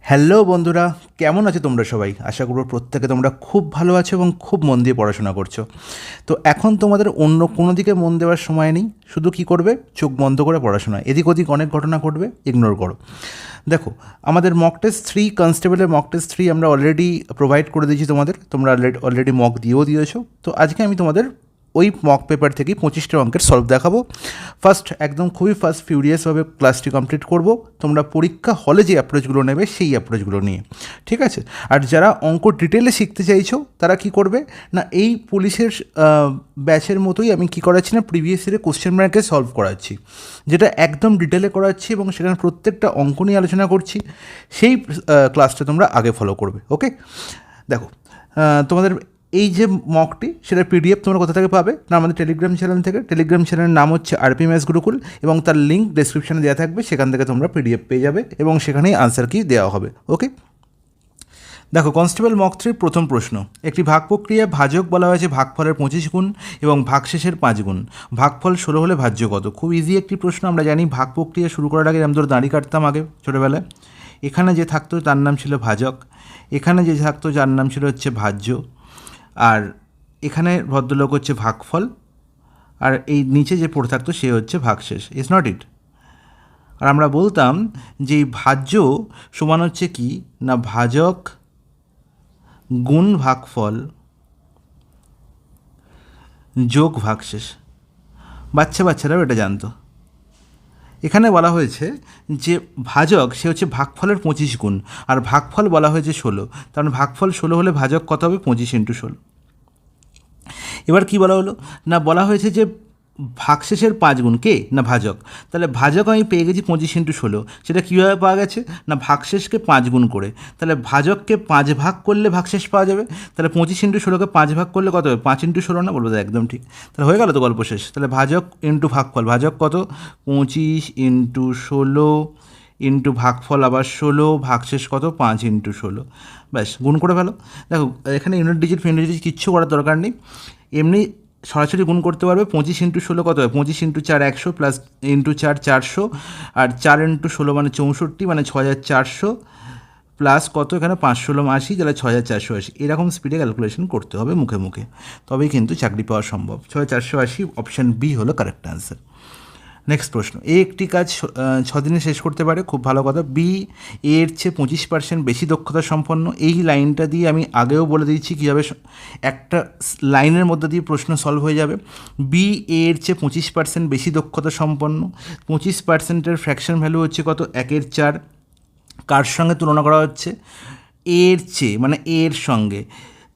Hello বন্ধুরা, কেমন আছো তোমরা সবাই? আশা করব প্রত্যেকে তোমরা খুব ভালো আছো এবং খুব মন দিয়ে পড়াশোনা করছো। তো এখন তোমাদের অন্য কোনো দিকে মন দেওয়ার সময় নেই, শুধু কি করবে? চোখ বন্ধ করে পড়াশোনা। এদিক ওদিক অনেক ঘটনা ঘটবে, ইগনোর করো। দেখো, আমাদের মক টেস্ট 3 কনস্টেবলের মক টেস্ট 3 আমরা অলরেডি প্রোভাইড করে দিয়েছি তোমাদের, তোমরা অলরেডি মক দিয়েও দিয়েছো। তো আজকে আমি তোমাদের ওই মক পেপার থেকেই 25টা অঙ্কের সলভ দেখাবো। একদম খুবই ফিউরিয়াসভাবে ক্লাসটি কমপ্লিট করব, তোমরা পরীক্ষা হলে যে অ্যাপ্রোচগুলো নেবে সেই অ্যাপ্রোচগুলো নিয়ে, ঠিক আছে? আর যারা অঙ্ক ডিটেলে শিখতে চাইছো তারা কি করবে না, এই পুলিশের ব্যাচের মতোই আমি কি করাচ্ছি না, প্রিভিয়াস ইয়ারে কোশ্চেন ব্যাংকে সলভ করাচ্ছি, যেটা একদম ডিটেলে করাচ্ছি এবং সেখানে প্রত্যেকটা অঙ্ক নিয়ে আলোচনা করছি। সেই ক্লাসটা তোমরা আগে ফলো করবে, ওকে? দেখো, তোমাদের এই যে মকটি, সেটার পিডিএফ তোমরা কোথা থেকে পাবে না, আমাদের টেলিগ্রাম চ্যানেল থেকে। টেলিগ্রাম চ্যানেলের নাম হচ্ছে আরপি ম্যাথস গুরুকুল এবং তার লিঙ্ক ডেসক্রিপশানে দেওয়া থাকবে, সেখান থেকে তোমরা পিডিএফ পেয়ে যাবে এবং সেখানেই আনসার কি দেওয়া হবে, ওকে? দেখো, কনস্টেবল মক 3 প্রথম প্রশ্ন, একটি ভাগ প্রক্রিয়া ভাজক বলা হয়েছে ভাগফলের 25 গুণ এবং ভাগশেষের 5 গুণ, ভাগফল 16 হলে ভাজ্য কত? খুব ইজি একটি প্রশ্ন। আমরা জানি ভাগ প্রক্রিয়া শুরু করার আগে আমি দাড়ি কাটতাম আগে ছোটোবেলায়। এখানে যে থাকতো তার নাম ছিল ভাজক, এখানে যে থাকতো যার নাম ছিল হচ্ছে ভাজ্য, আর এখানে ভদ্রলোক হচ্ছে ভাগফল, আর এই নিচে যে পড়ে থাকতো সে হচ্ছে ভাগশেষ। ইজ নট ইট? আর আমরা বলতাম যে এই ভাজ্য সমান হচ্ছে কি না, ভাজক গুণ ভাগফল যোগ ভাগশেষ। বাচ্চারাও এটা জানতো। এখানে বলা হয়েছে যে ভাজক সে হচ্ছে ভাগফলের 25 গুণ, আর ভাগফল বলা হয়েছে 16, তার মানে ভাগফল 16 হলে ভাজক কত হবে? 25 × 16। এবার কি বলা হলো না, বলা হয়েছে যে ভাগশেষের 5 গুণ কে না ভাজক। তাহলে ভাজক আমি পেয়ে গেছি 25 × 16। সেটা কীভাবে পাওয়া গেছে না, ভাগশেষকে 5 গুণ করে। তাহলে ভাজককে 5 ভাগ করলে ভাগশেষ পাওয়া যাবে। তাহলে 25 × 16কে 5 ভাগ করলে কত হবে? 5 × 16 না? বলবো একদম ঠিক। তাহলে হয়ে গেল তো গল্প শেষ। তাহলে ভাজক ইন্টু ভাগফল, ভাজক কত? 25 × 16 ইন্টু ভাগফল আবার 16, ভাগশেষ কত? 5 × 16। ব্যাস, গুণ করে ফেলো। দেখো, এখানে ইউনিট ডিজিট কিচ্ছু করার দরকার নেই, এমনি সরাসরি গুণ করতে পারবে। 25 × 16 কত হয়? 25 × 4 100, প্লাস ইন্টু 4 400, আর 4 × 16 মানে 64, মানে 6400, প্লাস কত এখানে 5 × 16 80, তাহলে 6480। এরকম স্পিডে ক্যালকুলেশন করতে হবে মুখে মুখে, তবেই কিন্তু চাকরি পাওয়া সম্ভব। 6480 অপশান বি হলো কারেক্ট অ্যান্সার। নেক্সট প্রশ্ন, এ একটি কাজ 6 দিনে শেষ করতে পারে, খুব ভালো কথা। বি এর চেয়ে 25% বেশি দক্ষতা সম্পন্ন। এই লাইনটা দিয়ে আমি আগেও বলে দিয়েছি কীভাবে একটা লাইনের মধ্যে দিয়ে প্রশ্ন সলভ হয়ে যাবে। বি এর চেয়ে 25% বেশি দক্ষতা সম্পন্ন। 25%-এর ফ্র্যাকশন ভ্যালু হচ্ছে কত? 1/4। কার সঙ্গে তুলনা করা হচ্ছে? এর চেয়ে, মানে এর সঙ্গে,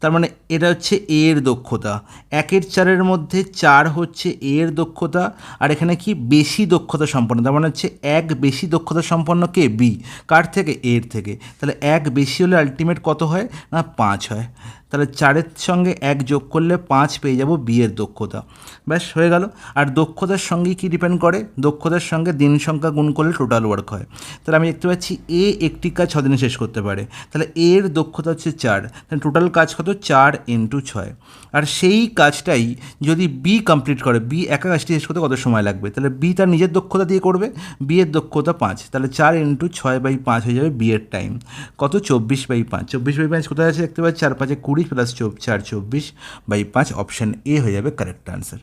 তার মানে এটা হচ্ছে এর দক্ষতা। 1/4 মধ্যে 4 হচ্ছে এর দক্ষতা, আর এখানে কি বেশি দক্ষতা সম্পন্ন, তার মানে হচ্ছে 1 বেশি দক্ষতা সম্পন্ন কে? বি। কার থেকে? এর থেকে। তাহলে 1 বেশি হলে আলটিমেট কত হয় না 5 হয়। তাহলে 4-এর সঙ্গে 1 যোগ করলে 5 পেয়ে যাব বি এর দক্ষতা। ব্যাস হয়ে গেল। আর দক্ষতার সঙ্গে কি ডিপেন্ড করে? দক্ষতার সঙ্গে দিন সংখ্যা গুণ করলে টোটাল ওয়ার্ক হয়। তাহলে আমি দেখতে পাচ্ছি এ একটি কাজ 6 দিনে শেষ করতে পারে, তাহলে এর দক্ষতা হচ্ছে 4, তাহলে টোটাল কাজ কত? 4 × 6। আর সেই কাজটাই যদি বি কমপ্লিট করে, বি একা কাজটি শেষ করতে কত সময় লাগবে? তাহলে বি তার নিজের দক্ষতা দিয়ে করবে, বি এর দক্ষতা 5, তাহলে 4 × 6/5 হয়ে যাবে বি এর টাইম। কত? 24/5। 24/5 কোথায় আছে দেখতে পাচ্ছি? 4 × 5 = 20, প্লাস 4 24/5, অপশান এ হয়ে যাবে কারেক্ট আনসার।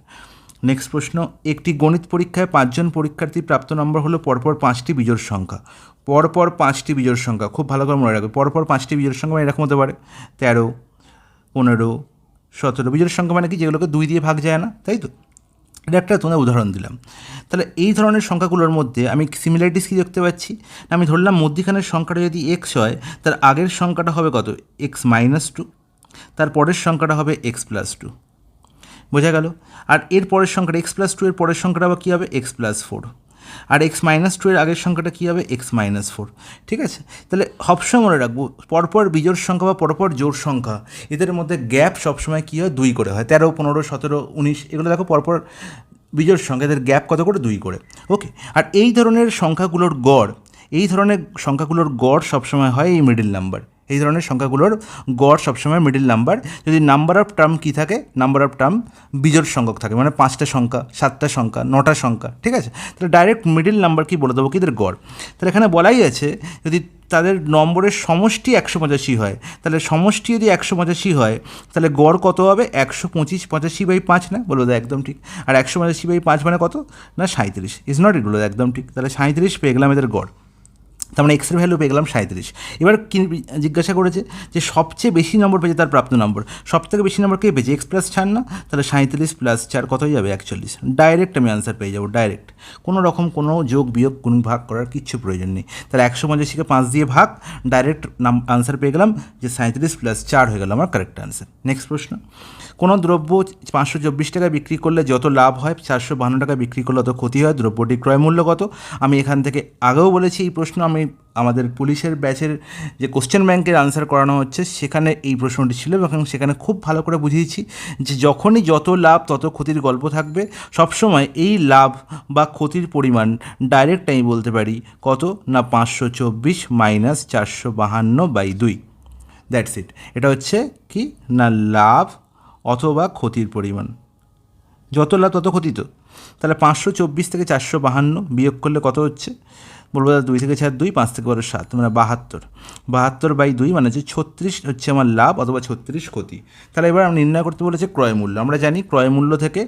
নেক্সট প্রশ্ন, একটি গণিত পরীক্ষায় 5 জন পরীক্ষার্থী প্রাপ্ত নম্বর হলো পরপর 5টি বিজোড় সংখ্যা। পরপর 5টি বিজোড় সংখ্যা, খুব ভালো করে মনে রাখবে। পরপর 5টি বিজোড় সংখ্যা মানে এরকম হতে পারে 13, 15, 17। বিজোড় সংখ্যা মানে কি? যেগুলোকে 2 দিয়ে ভাগ যায় না, তাই তো? এটা একটা তোমাদের উদাহরণ দিলাম। তাহলে এই ধরনের সংখ্যাগুলোর মধ্যে আমি সিমিলারিটিস কি দেখতে পাচ্ছি? আমি ধরলাম মধ্যিখানের সংখ্যাটা যদি এক্স হয়, তার আগের সংখ্যাটা হবে কত? x-2, তার পরের সংখ্যাটা হবে x+2। বোঝা গেল? আর এর পরের সংখ্যাটা x+2, এর পরের সংখ্যাটা আবার কী হবে? x+4। আর x-2 এর আগের সংখ্যাটা কী হবে? x-4। ঠিক আছে? তাহলে সবসময় মনে রাখবো, পরপর বিজোড় সংখ্যা বা পরপর জোড় সংখ্যা, এদের মধ্যে গ্যাপ সবসময় কী হয়? 2 করে হয়। 13, 15, 17, 19, এগুলো দেখো পরপর বিজোড় সংখ্যা, এদের গ্যাপ কত করে? 2 করে। ওকে? আর এই ধরনের সংখ্যাগুলোর গড় সবসময় হয় এই মিডিল নাম্বার। এই ধরনের সংখ্যাগুলোর গড় সবসময় মিডিল নাম্বার। যদি নাম্বার অফ টার্ম কী থাকে, নাম্বার অফ টার্ম বিজোড় সংখ্যক থাকে, মানে 5টা সংখ্যা, 7টা সংখ্যা, 9টা সংখ্যা, ঠিক আছে। তাহলে ডাইরেক্ট মিডিল নাম্বার কি বলে দেবো কি এদের গড়। তাহলে এখানে বলাই আছে যদি তাদের নম্বরের সমষ্টি 185 হয়, তাহলে সমষ্টি যদি 185 হয় তাহলে গড় কত হবে, 125/85 না, বলবো একদম ঠিক। আর 185/5 মানে কত না 37, ইজ নট ইট, বলবো একদম ঠিক। তাহলে 37 পেয়ে গেলাম এদের গড়। তার মানে এক্সের ভ্যালু পেয়ে গেলাম 37। এবার কি জিজ্ঞাসা করেছে যে সবচেয়ে বেশি নম্বর পেয়েছে তার প্রাপ্ত নম্বর, সবথেকে বেশি নম্বর কে পেয়েছে, এক্স প্লাস 4 না, তাহলে 37 + 4 কত হয়ে যাবে 41। ডাইরেক্ট আমি আনসার পেয়ে যাবো, ডাইরেক্ট, কোনো রকম কোনো যোগ বিয়োগ গুণ ভাগ করার কিচ্ছু প্রয়োজন নেই। তাহলে 185কে 5 দিয়ে ভাগ, ডাইরেক্ট আনসার পেয়ে গেলাম যে 37 + 4 হয়ে গেল আমার কারেক্ট আনসার। নেক্সট প্রশ্ন, কোনো দ্রব্য 524 টাকায় বিক্রি করলে যত লাভ হয় 452 টাকায় বিক্রি করলে অত ক্ষতি হয়, দ্রব্যটির ক্রয় মূল্য কত। আমি এখান থেকে আগেও বলেছি এই প্রশ্ন আমি আমাদের পুলিশের ব্যাচের যে কোশ্চেন ব্যাংকের আনসার করানো হচ্ছে সেখানে এই প্রশ্নটি ছিল এবং সেখানে খুব ভালো করে বুঝিয়েছি যে যখনই যত লাভ তত ক্ষতির গল্প থাকবে, সবসময় এই লাভ বা ক্ষতির পরিমাণ ডাইরেক্ট আমি বলতে পারি কত না 524 - 452/2, দ্যাটস ইট। এটা হচ্ছে কি না লাভ অথবা ক্ষতির পরিমাণ, যত লাভ তত ক্ষতি তো। তাহলে 524 থেকে 452 বিয়োগ করলে কত হচ্ছে, বলবো 2 থেকে 4 2, 5 থেকে 12 7, মানে 72, 72/2 মানে হচ্ছে 36 হচ্ছে আমার লাভ অথবা 36 ক্ষতি। তাহলে এবার আমি নির্ণয় করতে বলেছে ক্রয় মূল্য। আমরা জানি ক্রয় মূল্য থেকে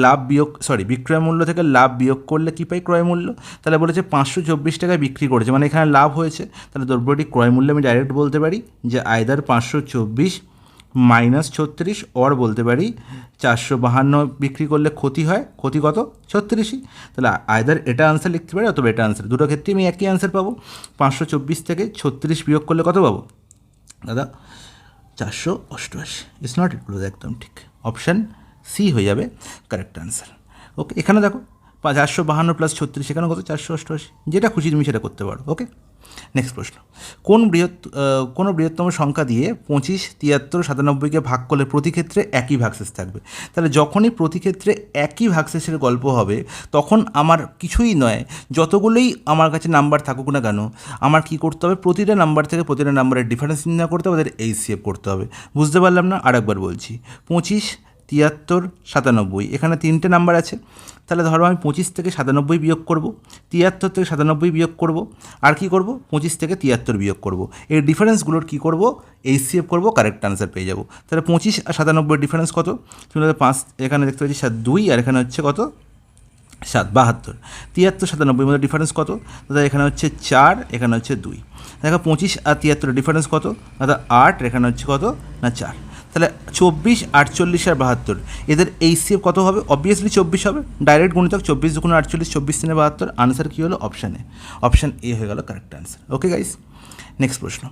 লাভ বিয়োগ, বিক্রয় মূল্য থেকে লাভ বিয়োগ করলে কী পাই, ক্রয় মূল্য। তাহলে বলেছে 524 টাকায় বিক্রি করেছে, মানে এখানে লাভ হয়েছে, তাহলে দ্রব্যটি ক্রয় মূল্য আমি ডাইরেক্ট বলতে পারি যে আইদার 524 - 36, অর বলতে পারি 452 বিক্রি করলে ক্ষতি হয়, ক্ষতি কত 36ই। তাহলে আইদার এটা আনসার লিখতে পারি অথবা এটা আনসার, দুটো ক্ষেত্রে আমি একই আনসার পাবো। 524 থেকে 36 বিয়োগ করলে কত পাবো দাদা, 488। ইটস নট ইট, বলো একদম ঠিক, অপশান সি হয়ে যাবে কারেক্ট আনসার। ওকে, এখানে দেখো 452 + 36, এখানে কত 488, যেটা খুশি তুমি সেটা করতে পারো। ওকে, নেক্সট প্রশ্ন, কোনো বৃহত্তম সংখ্যা দিয়ে 25, 73, 97কে ভাগ করলে প্রতি ক্ষেত্রে একই ভাগশেষ থাকবে। তাহলে যখনই প্রতি ক্ষেত্রে একই ভাগশেষের গল্প হবে তখন আমার কিছুই নয়, যতগুলোই আমার কাছে নাম্বার থাকুক না কেন আমার কী করতে হবে, প্রতিটা নাম্বার থেকে প্রতিটা নাম্বারের ডিফারেন্স নির্ণয় করতে হবে, ওদের HCF করতে হবে। বুঝতে পারলাম না, আরেকবার বলছি, 25, 73, 97, এখানে 3টে নাম্বার আছে। তাহলে ধরো আমি 25 থেকে 97 বিয়োগ করব, 73 থেকে 97 বিয়োগ করব, আর কি করব 25 থেকে 73 বিয়োগ করব। এই ডিফারেন্সগুলোর কী করব, HCF করব, কারেক্ট আনসার পেয়ে যাব। তাহলে 25 আর 97 ডিফারেন্স কত, তুমি 5 এখানে দেখতে পাচ্ছি 2, আর এখানে হচ্ছে কত 7, 72, 73, 97 মধ্যে ডিফারেন্স কত দাদা, এখানে হচ্ছে 4, এখানে হচ্ছে 2। দেখো 25 আর 73 ডিফারেন্স কত দাদা 8, এখানে হচ্ছে কত না 4। তাহলে 24, 48 আর 72 এদের HCF কত হবে, অবভিয়াসলি 24 হবে, ডাইরেক্ট গুণিতক 24 × 48, 24 × 72, আনসার কী হলো অপশানে, অপশান এ হয়ে গেল correct answer. Okay guys, next প্রশ্ন,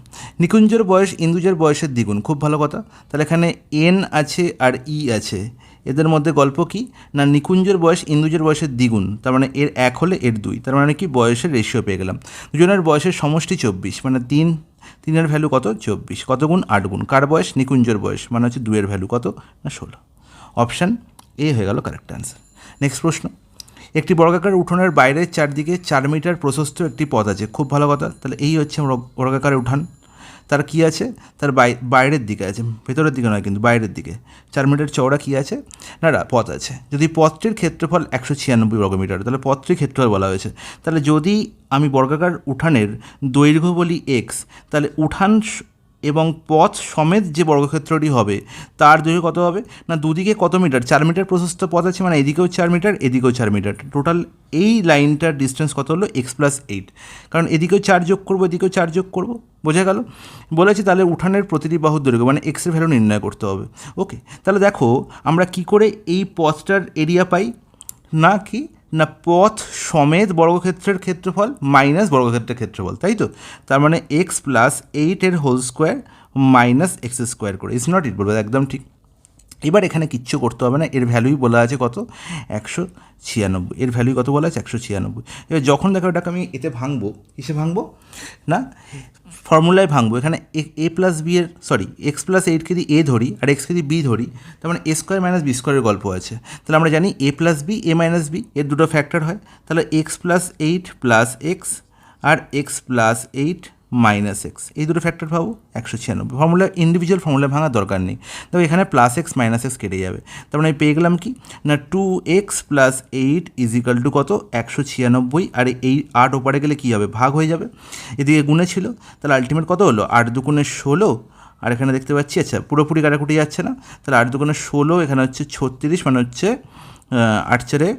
নিকুঞ্জের বয়স ইন্দুজের বয়সের দ্বিগুণ, খুব ভালো কথা। তাহলে এখানে N আছে আর E আছে, এদের মধ্যে গল্প কি না নিকুঞ্জের বয়স ইন্দুজের বয়সের দ্বিগুণ, তার মানে এর 1 হলে এর 2, তার মানে কি বয়সের রেশিও পেয়ে গেলাম। দুজনের বয়সের সমষ্টি 24, মানে 3 ভ্যালু কত 24, কত গুণ 8 গুণ, কার বয়স নিকুঞ্জের বয়স, মানে হচ্ছে 2 এর ভ্যালু কত না 16, অপশান এ হয়ে গেল কারেক্ট আনসার। নেক্সট প্রশ্ন, একটি বর্গাকার উঠোনের বাইরের চারদিকে 4 মিটার প্রশস্ত একটি পথ আছে, খুব ভালো কথা। তাহলে এই হচ্ছে বর্গাকারের উঠান, তার কি আছে, তার বাইরের দিকে আছে, ভেতরের দিকে নয় কিন্তু বাইরের দিকে 4 মিটার চওড়া কী আছে না পথ আছে। যদি পথটির ক্ষেত্রফল 196 বর্গমিটার, তাহলে পথটির ক্ষেত্রফল বলা হয়েছে। তাহলে যদি আমি বর্গাকার উঠানের দৈর্ঘ্য বলি x, তাহলে উঠান এবং পথ সমেত যে বর্গক্ষেত্রটি হবে তার দৈর্ঘ্য কত হবে না দুদিকে কত মিটার, 4 মিটার প্রশস্ত পথ আছে, মানে এদিকেও 4 মিটার এদিকেও 4 মিটার, টোটাল এই লাইনটার ডিস্টেন্স কত হলো x + 8, কারণ এদিকেও 4 যোগ করবো এদিকেও 4 যোগ করবো, বোঝা গেল। বলেছি তাহলে উঠানের প্রতিটি বাহুর দৈর্ঘ্য মানে x এর ভ্যালু নির্ণয় করতে হবে। ওকে, তাহলে দেখো আমরা কি করে এই পথটার এরিয়া পাই না কি না পথ সমেত বর্গক্ষেত্রের ক্ষেত্রফল মাইনাস বর্গক্ষেত্রের ক্ষেত্রফল, তাই তো। তার মানে x + 8 এর হোল স্কোয়ার মাইনাস x² করে, ইজ নট ইট, বলবো একদম ঠিক। এবার এখানে কিচ্ছু করতে হবে না, এর ভ্যালুই বলা আছে কত 196, এর ভ্যালুই কত বলা আছে 196। এবার যখন দেখো এটাকে আমি এতে ভাঙবো, কিসে ভাঙবো না ফর্মুলায় ভাঙবো, এখানে a + b এর x + 8কে যদি a ধরি আর x কে যদি b ধরি, তার মানে a² - b² এর গল্প আছে। তাহলে আমরা জানি a + b a - b এর দুটো ফ্যাক্টর হয়, তাহলে x + 8 + x আর x + 8 মাইনাস এক্স, এই দুটো ফ্যাক্টর পাবো 196। ফর্মুলা ইন্ডিভিজুয়াল ফর্মুলা ভাঙার দরকার নেই। তবে এখানে প্লাস এক্স মাইনাস এক্স কেটে যাবে, তার মানে আমি পেয়ে গেলাম কি না 2x + 8 = কত 196। আর এই 8 ওপারে গেলে কী হবে, ভাগ হয়ে যাবে। এদিকে গুণে ছিল, তাহলে আলটিমেট কত হলো 8 × 2 = 16। আর এখানে দেখতে পাচ্ছি আচ্ছা পুরোপুরি কাটাকুটি যাচ্ছে না, তাহলে 8 × 2 = 16, এখানে হচ্ছে 36, মানে হচ্ছে 8 × 4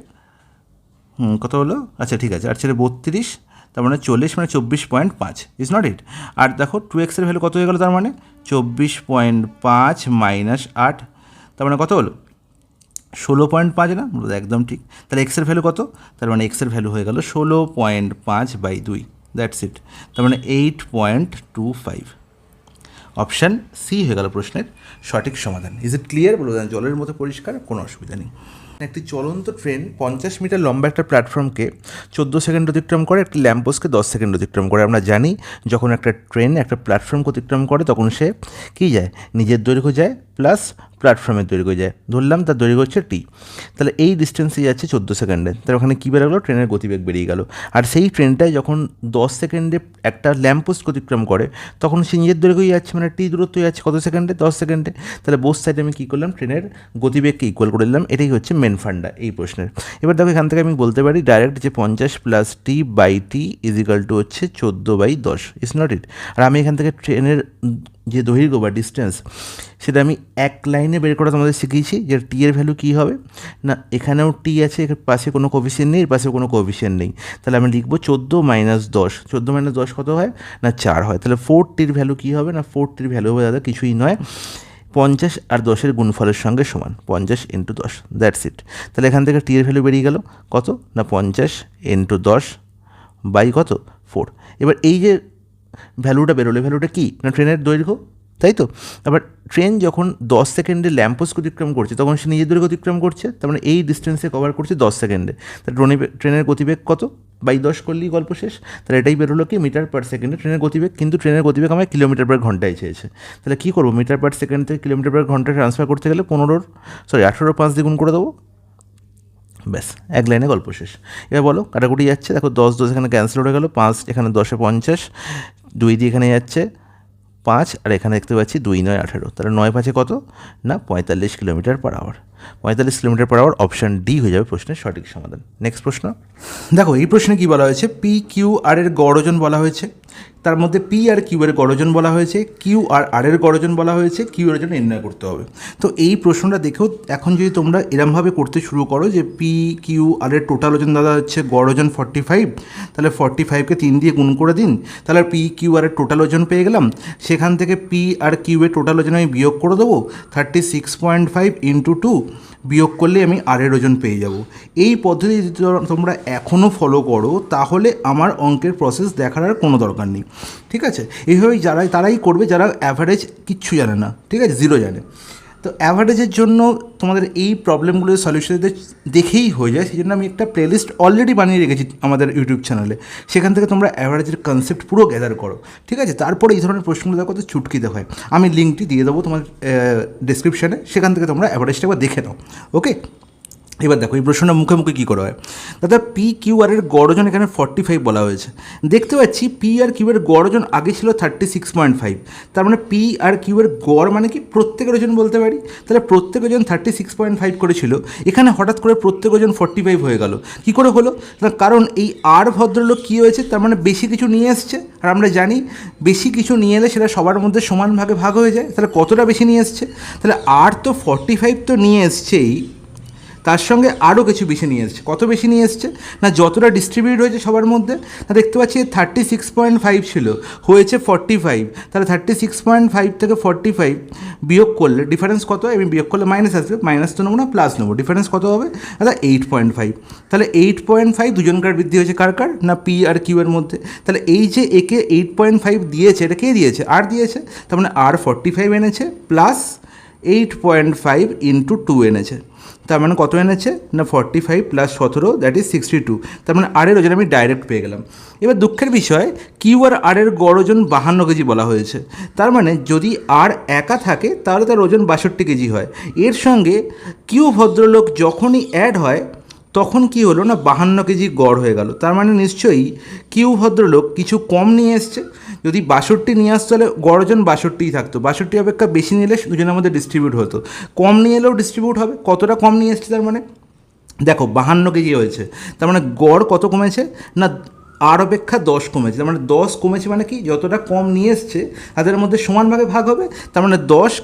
কত হলো, আচ্ছা ঠিক আছে 8 × 4 = 32, তার মানে 40, মানে 24.5 ইজ নট ইট। আর দেখো 2x এর ভ্যালু কত হয়ে গেল, তার মানে 24.5 - 8, তার মানে কত হলো 16.5 না, একদম ঠিক। তাহলে এক্সের ভ্যালু কত, তার মানে এক্সের ভ্যালু হয়ে গেল 16.5/2, দ্যাটস ইট, তার মানে 8.25। অপশান সি হয়ে গেল প্রশ্নের সঠিক সমাধান। Is it clear? বলো, জলের মতো পরিষ্কার, কোনো অসুবিধা নেই। একটি চলন্ত ট্রেন 50 মিটার লম্বা একটা প্ল্যাটফর্মকে 14 সেকেন্ড অতিক্রম করে, একটি ল্যাম্পপোস্টকে 10 সেকেন্ড অতিক্রম করে। আমরা জানি যখন একটা ট্রেন একটা প্ল্যাটফর্মকে অতিক্রম করে তখন সে কী যায়, নিজের দৈর্ঘ্য যায় প্লাস প্ল্যাটফর্মের দৈর্ঘ্য যায়, ধরলাম তার দৈর্ঘ্য হচ্ছে টি। তাহলে এই ডিস্টেন্সে যাচ্ছে 14 সেকেন্ডে, তাহলে ওখানে কী বেরোলো, ট্রেনের গতিবেগ বেরিয়ে গেল। আর সেই ট্রেনটায় যখন 10 সেকেন্ডে একটা ল্যাম্পপোস্ট অতিক্রম করে তখন সে নিজের দৈর্ঘ্যই যাচ্ছে, মানে টি দূরত্ব যাচ্ছে কত সেকেন্ডে, 10 সেকেন্ডে। তাহলে বোথ সাইডে আমি কী করলাম, ট্রেনের গতিবেগকে ইকুয়াল করে দিলাম। এটাই হচ্ছে মেন ফান্ডা এই প্রশ্নের। এবার দেখো এখান থেকে আমি বলতে পারি ডাইরেক্ট যে 50 + t/t = হচ্ছে 14/10, ইজ নট ইট। আর আমি এখান থেকে ট্রেনের যে দৈর্ঘ্য বা ডিস্টেন্স সেটা আমি এক লাইনে বের করা তোমাদের শিখিয়েছি, যে টি এর ভ্যালু কী হবে না, এখানেও টি আছে, এর পাশে কোনো কোএফিসিয়েন্ট নেই, এর পাশে কোনো কোএফিসিয়েন্ট নেই, তাহলে আমি লিখবো 14 - 10। 14 - 10 কত হয় না 4 হয়। তাহলে 4t-র ভ্যালু কী হবে না, 4t-র ভ্যালু হবে দাদা কিছুই নয়, 50 আর 10-এর গুণফলের সঙ্গে সমান, 50 × 10, দ্যাটস ইট। তাহলে এখান থেকে টি এর ভ্যালু বেরিয়ে গেল কত না 50 × 10 বাই কত 4। এবার এই যে ভ্যালুটা বেরোলো, ভ্যালুটা কি না ট্রেনের দৈর্ঘ্য, তাই তো। আবার ট্রেন যখন 10 সেকেন্ডে ল্যাম্পপোস্ট অতিক্রম করছে তখন সে নিজের দৈর্ঘ্য অতিক্রম করছে, তার মানে এই ডিস্টেন্সে কভার করছে 10 সেকেন্ডে। তাহলে ট্রেনের গতিবেগ কত বাই 10 করলেই গল্প শেষ। তাহলে এটাই বেরোলো কি মিটার/সেকেন্ডে ট্রেনের গতিবেগ, কিন্তু ট্রেনের গতিবেগ আমার কিলোমিটার/ঘন্টায় চেয়েছে। তাহলে কী করবো, মিটার/সেকেন্ড থেকে কিলোমিটার/ঘন্টায় ট্রান্সফার করতে গেলে 18 5 দিয়ে গুণ করে দেবো, ব্যাস এক লাইনে গল্প শেষ। এবার বলো কাটাকুটি যাচ্ছে, দেখো 10 10 এখানে ক্যান্সেল হয়ে গেল, 5 এখানে 10 এ 50, 2 দিয়ে এখানে যাচ্ছে 5, আর এখানে দেখতে পাচ্ছি 2 9 18, তাহলে 9 5 কত না 45 কিলোমিটার/আওয়ার। 45 কিলোমিটার/আওয়ার, অপশান ডি হয়ে যাবে প্রশ্নের সঠিক সমাধান। নেক্সট প্রশ্ন দেখো, এই প্রশ্নে কী বলা হয়েছে, পি কিউ আর এর গড় ওজন বলা হয়েছে, তার মধ্যে পি আর কিউ এর গড় ওজন বলা হয়েছে, কিউ আর আর এর গড় ওজন বলা হয়েছে, কিউ এর ওজন নির্ণয় করতে হবে। তো এই প্রশ্নটা দেখেও এখন যদি তোমরা এরমভাবে করতে শুরু করো যে পি কিউ আর এর টোটাল ওজন দাদা হচ্ছে গড় ওজন 45, তাহলে 45কে 3 দিয়ে গুণ করে দিন, তাহলে পি কিউ আর এর টোটাল ওজন পেয়ে গেলাম। সেখান থেকে পি আর কিউ এর টোটাল ওজন আমি বিয়োগ করে দেবো, 36.5 × 2 বিয়োগ করলে আমি আর এর ওজন পেয়ে যাব। এই পদ্ধতি যদি তোমরা এখনও ফলো করো তাহলে আমার অঙ্কের প্রসেস দেখার আর কোনো দরকার নেই, ঠিক আছে। এইভাবেই তারাই করবে যারা অ্যাভারেজ কিচ্ছু জানে না, ঠিক আছে, জিরো জানে। তো অ্যাভারেজের জন্য তোমাদের এই প্রবলেমগুলোর সলিউশন দেখেই হয়ে যায়, সেই জন্য আমি একটা প্লেলিস্ট অলরেডি বানিয়ে রেখেছি আমাদের ইউটিউব চ্যানেলে, সেখান থেকে তোমরা অ্যাভারেজের কনসেপ্ট পুরো গ্যাদার করো, ঠিক আছে। তারপরে এই ধরনের প্রশ্নগুলো দেখো তো চুটকিতে হয়, আমি লিঙ্কটি দিয়ে দেবো তোমার ডেসক্রিপশানে, সেখান থেকে তোমরা অ্যাভারেজটা একবার দেখে নাও, ওকে। এবার দেখো এই প্রশ্নটা মুখে মুখে কী করা হয়, দাদা পি কিউ আর এর গড় ওজন এখানে 45 বলা হয়েছে, দেখতে পাচ্ছি পি আর কিউ এর গড় ওজন আগে ছিল 36.5, তার মানে পি আর কিউ এর গড় মানে কি প্রত্যেকের ওজন বলতে পারি, তাহলে প্রত্যেক ওজন 36.5 করেছিল, এখানে হঠাৎ করে প্রত্যেক ওজন 45 হয়ে গেল, কী করে হলো না, কারণ এই আর ভদ্রলোক কী হয়েছে, তার মানে বেশি কিছু নিয়ে এসছে, আর আমরা জানি বেশি কিছু নিয়ে এলে সেটা সবার মধ্যে সমান ভাগে ভাগ হয়ে যায়, তাহলে কতটা বেশি নিয়ে এসছে, তাহলে আর তো 45 তো নিয়ে এসছেই, তার সঙ্গে আরও কিছু বেশি নিয়ে এসছে। কত বেশি নিয়ে এসছে না, যতটা ডিস্ট্রিবিউট হয়েছে সবার মধ্যে, তা দেখতে পাচ্ছি 36.5 ছিল, হয়েছে 45, তাহলে 36.5 থেকে 45 বিয়োগ করলে ডিফারেন্স কত, আমি বিয়োগ করলে মাইনাস আসবে, মাইনাস তো নেবো না প্লাস নেবো, ডিফারেন্স কত হবে দাদা 8.5, তাহলে 8.5 দুজনকার বৃদ্ধি হয়েছে, কার কার না পি আর কিউ এর মধ্যে, তাহলে এই যে একে 8.5 দিয়েছে, এটা কে দিয়েছে, আর দিয়েছে, তার মানে আর 45 এনেছে প্লাস 8.5 × 2 এনেছে, তার মানে কত এনেছে না 45 + 17 দ্যাট ইজ 62, তার মানে আর এর ওজন আমি ডাইরেক্ট পেয়ে গেলাম। এবার দুঃখের বিষয় কিউ আর আর এর গড় ওজন 52 কেজি বলা হয়েছে, তার মানে যদি আর একা থাকে তাহলে তার ওজন 62 কেজি হয়, এর সঙ্গে কিউ ভদ্রলোক যখনই অ্যাড হয় তখন কি হলো না 52 কেজি গড় হয়ে গেল, তার মানে নিশ্চয়ই কিউ ভদ্রলোক কিছু কম নিয়ে এসছে। যদি 62 নিয়ে আসতো তাহলে গড়জন 62ই থাকতো, 62 অপেক্ষা বেশি নিলে দুজনের মধ্যে ডিস্ট্রিবিউট হতো, কম নিয়ে এলেও ডিস্ট্রিবিউট হবে। কতটা কম নিয়ে এসছে তার মানে, দেখো 52 কেজি হয়েছে, তার মানে গড় কত কমেছে না আর অপেক্ষা 10 কমেছে, তার মানে 10 কমেছে মানে কি যতটা কম নিয়ে এসছে তাদের মধ্যে সমান ভাগে ভাগ হবে, তার মানে 10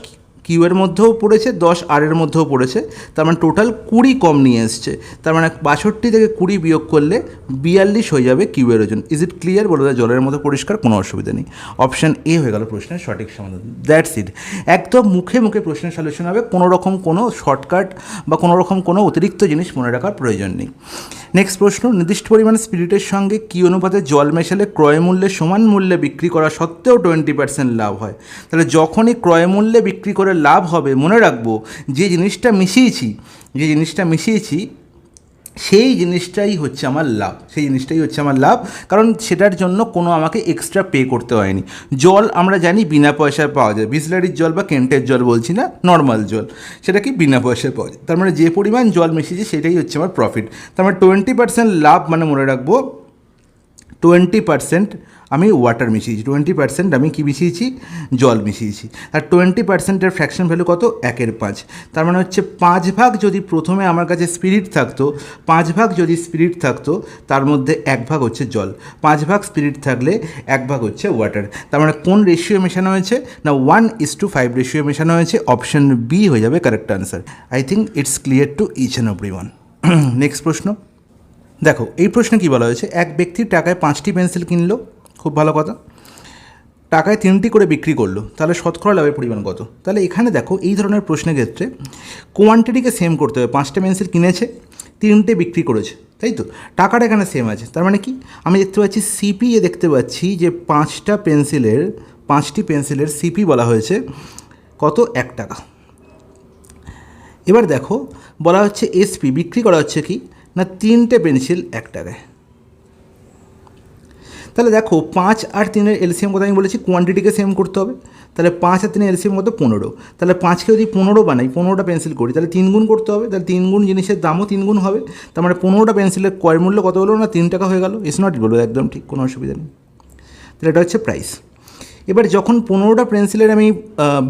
কিউ এর মধ্যেও পড়েছে, 10 আর এর মধ্যেও পড়েছে, তার মানে টোটাল 20 কম নিয়ে এসছে, তার মানে 62 থেকে 20 বিয়োগ করলে 42 হয়ে যাবে কিউ এর ওজন। Is it clear? বলে দেয় জলের মতো পরিষ্কার, কোনো অসুবিধা নেই। অপশান এ হয়ে গেল প্রশ্নের সঠিক সমাধান। That's it. একদম মুখে মুখে প্রশ্নের সলিউশন হবে, কোনো রকম কোনো শর্টকাট বা কোনো রকম কোনো অতিরিক্ত জিনিস মনে রাখার প্রয়োজন নেই। নেক্সট প্রশ্ন, নির্দিষ্ট পরিমাণ স্পিরিটের সঙ্গে কী অনুপাতে জল মেশালে ক্রয় মূল্যে সমান মূল্যে বিক্রি করা সত্ত্বেও 20% লাভ হয়? তাহলে যখনই ক্রয় মূল্যে বিক্রি করে লাভ হবে, মনে রাখবো যে জিনিসটা মিশিয়েছি সেই জিনিসটাই হচ্ছে আমার লাভ, কারণ সেটার জন্য কোনো আমাকে এক্সট্রা পে করতে হয়নি। জল আমরা জানি বিনা পয়সায় পাওয়া যায়, বিসলারির জল বা কেন্টের জল বলছি না, নর্মাল জল, সেটা কি বিনা পয়সায় পাওয়া যায়, তার মানে যে পরিমাণ জল মিশিয়েছি সেটাই হচ্ছে আমার প্রফিট। তার মানে 20% লাভ মানে মনে রাখবো 20% আমি ওয়াটার মিশিয়েছি, 20% আমি কি মিশিয়েছি, জল মিশিয়েছি। আর 20%-এর ফ্র্যাকশন ভ্যালু কত, 1/5, তার মানে হচ্ছে 5 ভাগ যদি প্রথমে আমার কাছে স্পিরিট থাকতো, তার মধ্যে 1 ভাগ হচ্ছে জল, 5 ভাগ স্পিরিট থাকলে 1 ভাগ হচ্ছে ওয়াটার। তার মানে কোন রেশিও মেশানো হয়েছে না 1:5 রেশিও মেশানো হয়েছে। অপশন বি হয়ে যাবে correct answer. I think it's clear to each and everyone. Next প্রশ্ন দেখো, এই প্রশ্নে কী বলা হয়েছে, এক ব্যক্তির টাকায় 5টি পেন্সিল কিনলো, খুব ভালো কথা, টাকায় 3টি করে বিক্রি করলো, তাহলে শতকরা লাভের পরিমাণ কত? তাহলে এখানে দেখো এই ধরনের প্রশ্নের ক্ষেত্রে কোয়ান্টিটিকে সেম করতে হবে। 5টা পেন্সিল কিনেছে, 3টে বিক্রি করেছে, তাই তো, টাকাটা এখানে সেম আছে, তার মানে কি আমি দেখতে পাচ্ছি সিপি এ দেখতে পাচ্ছি যে 5টি পেন্সিলের সিপি বলা হয়েছে কত, 1 টাকা। এবার দেখো বলা হচ্ছে এসপি বিক্রি করা হচ্ছে কি না 3টে পেন্সিল 1 টাকায়। তাহলে দেখো 5 আর 3-এর এলসিএম কথা আমি বলেছি কোয়ান্টিটিকে সেম করতে হবে, তাহলে 5 আর 3-এর এলসিএম কত, 15। তাহলে 5কে যদি 15 বানাই, 15টা পেন্সিল করি, তাহলে 3 গুণ করতে হবে, তাহলে 3 গুণ জিনিসের দামও 3 গুণ হবে, তার মানে 15টা পেন্সিলের ক্রয় মূল্য কত হলো না 3 টাকা হয়ে গেল। ইটস নট বলো একদম ঠিক, কোনো অসুবিধা নেই। তাহলে এটা হচ্ছে প্রাইস। এবার যখন 15টা পেন্সিলের আমি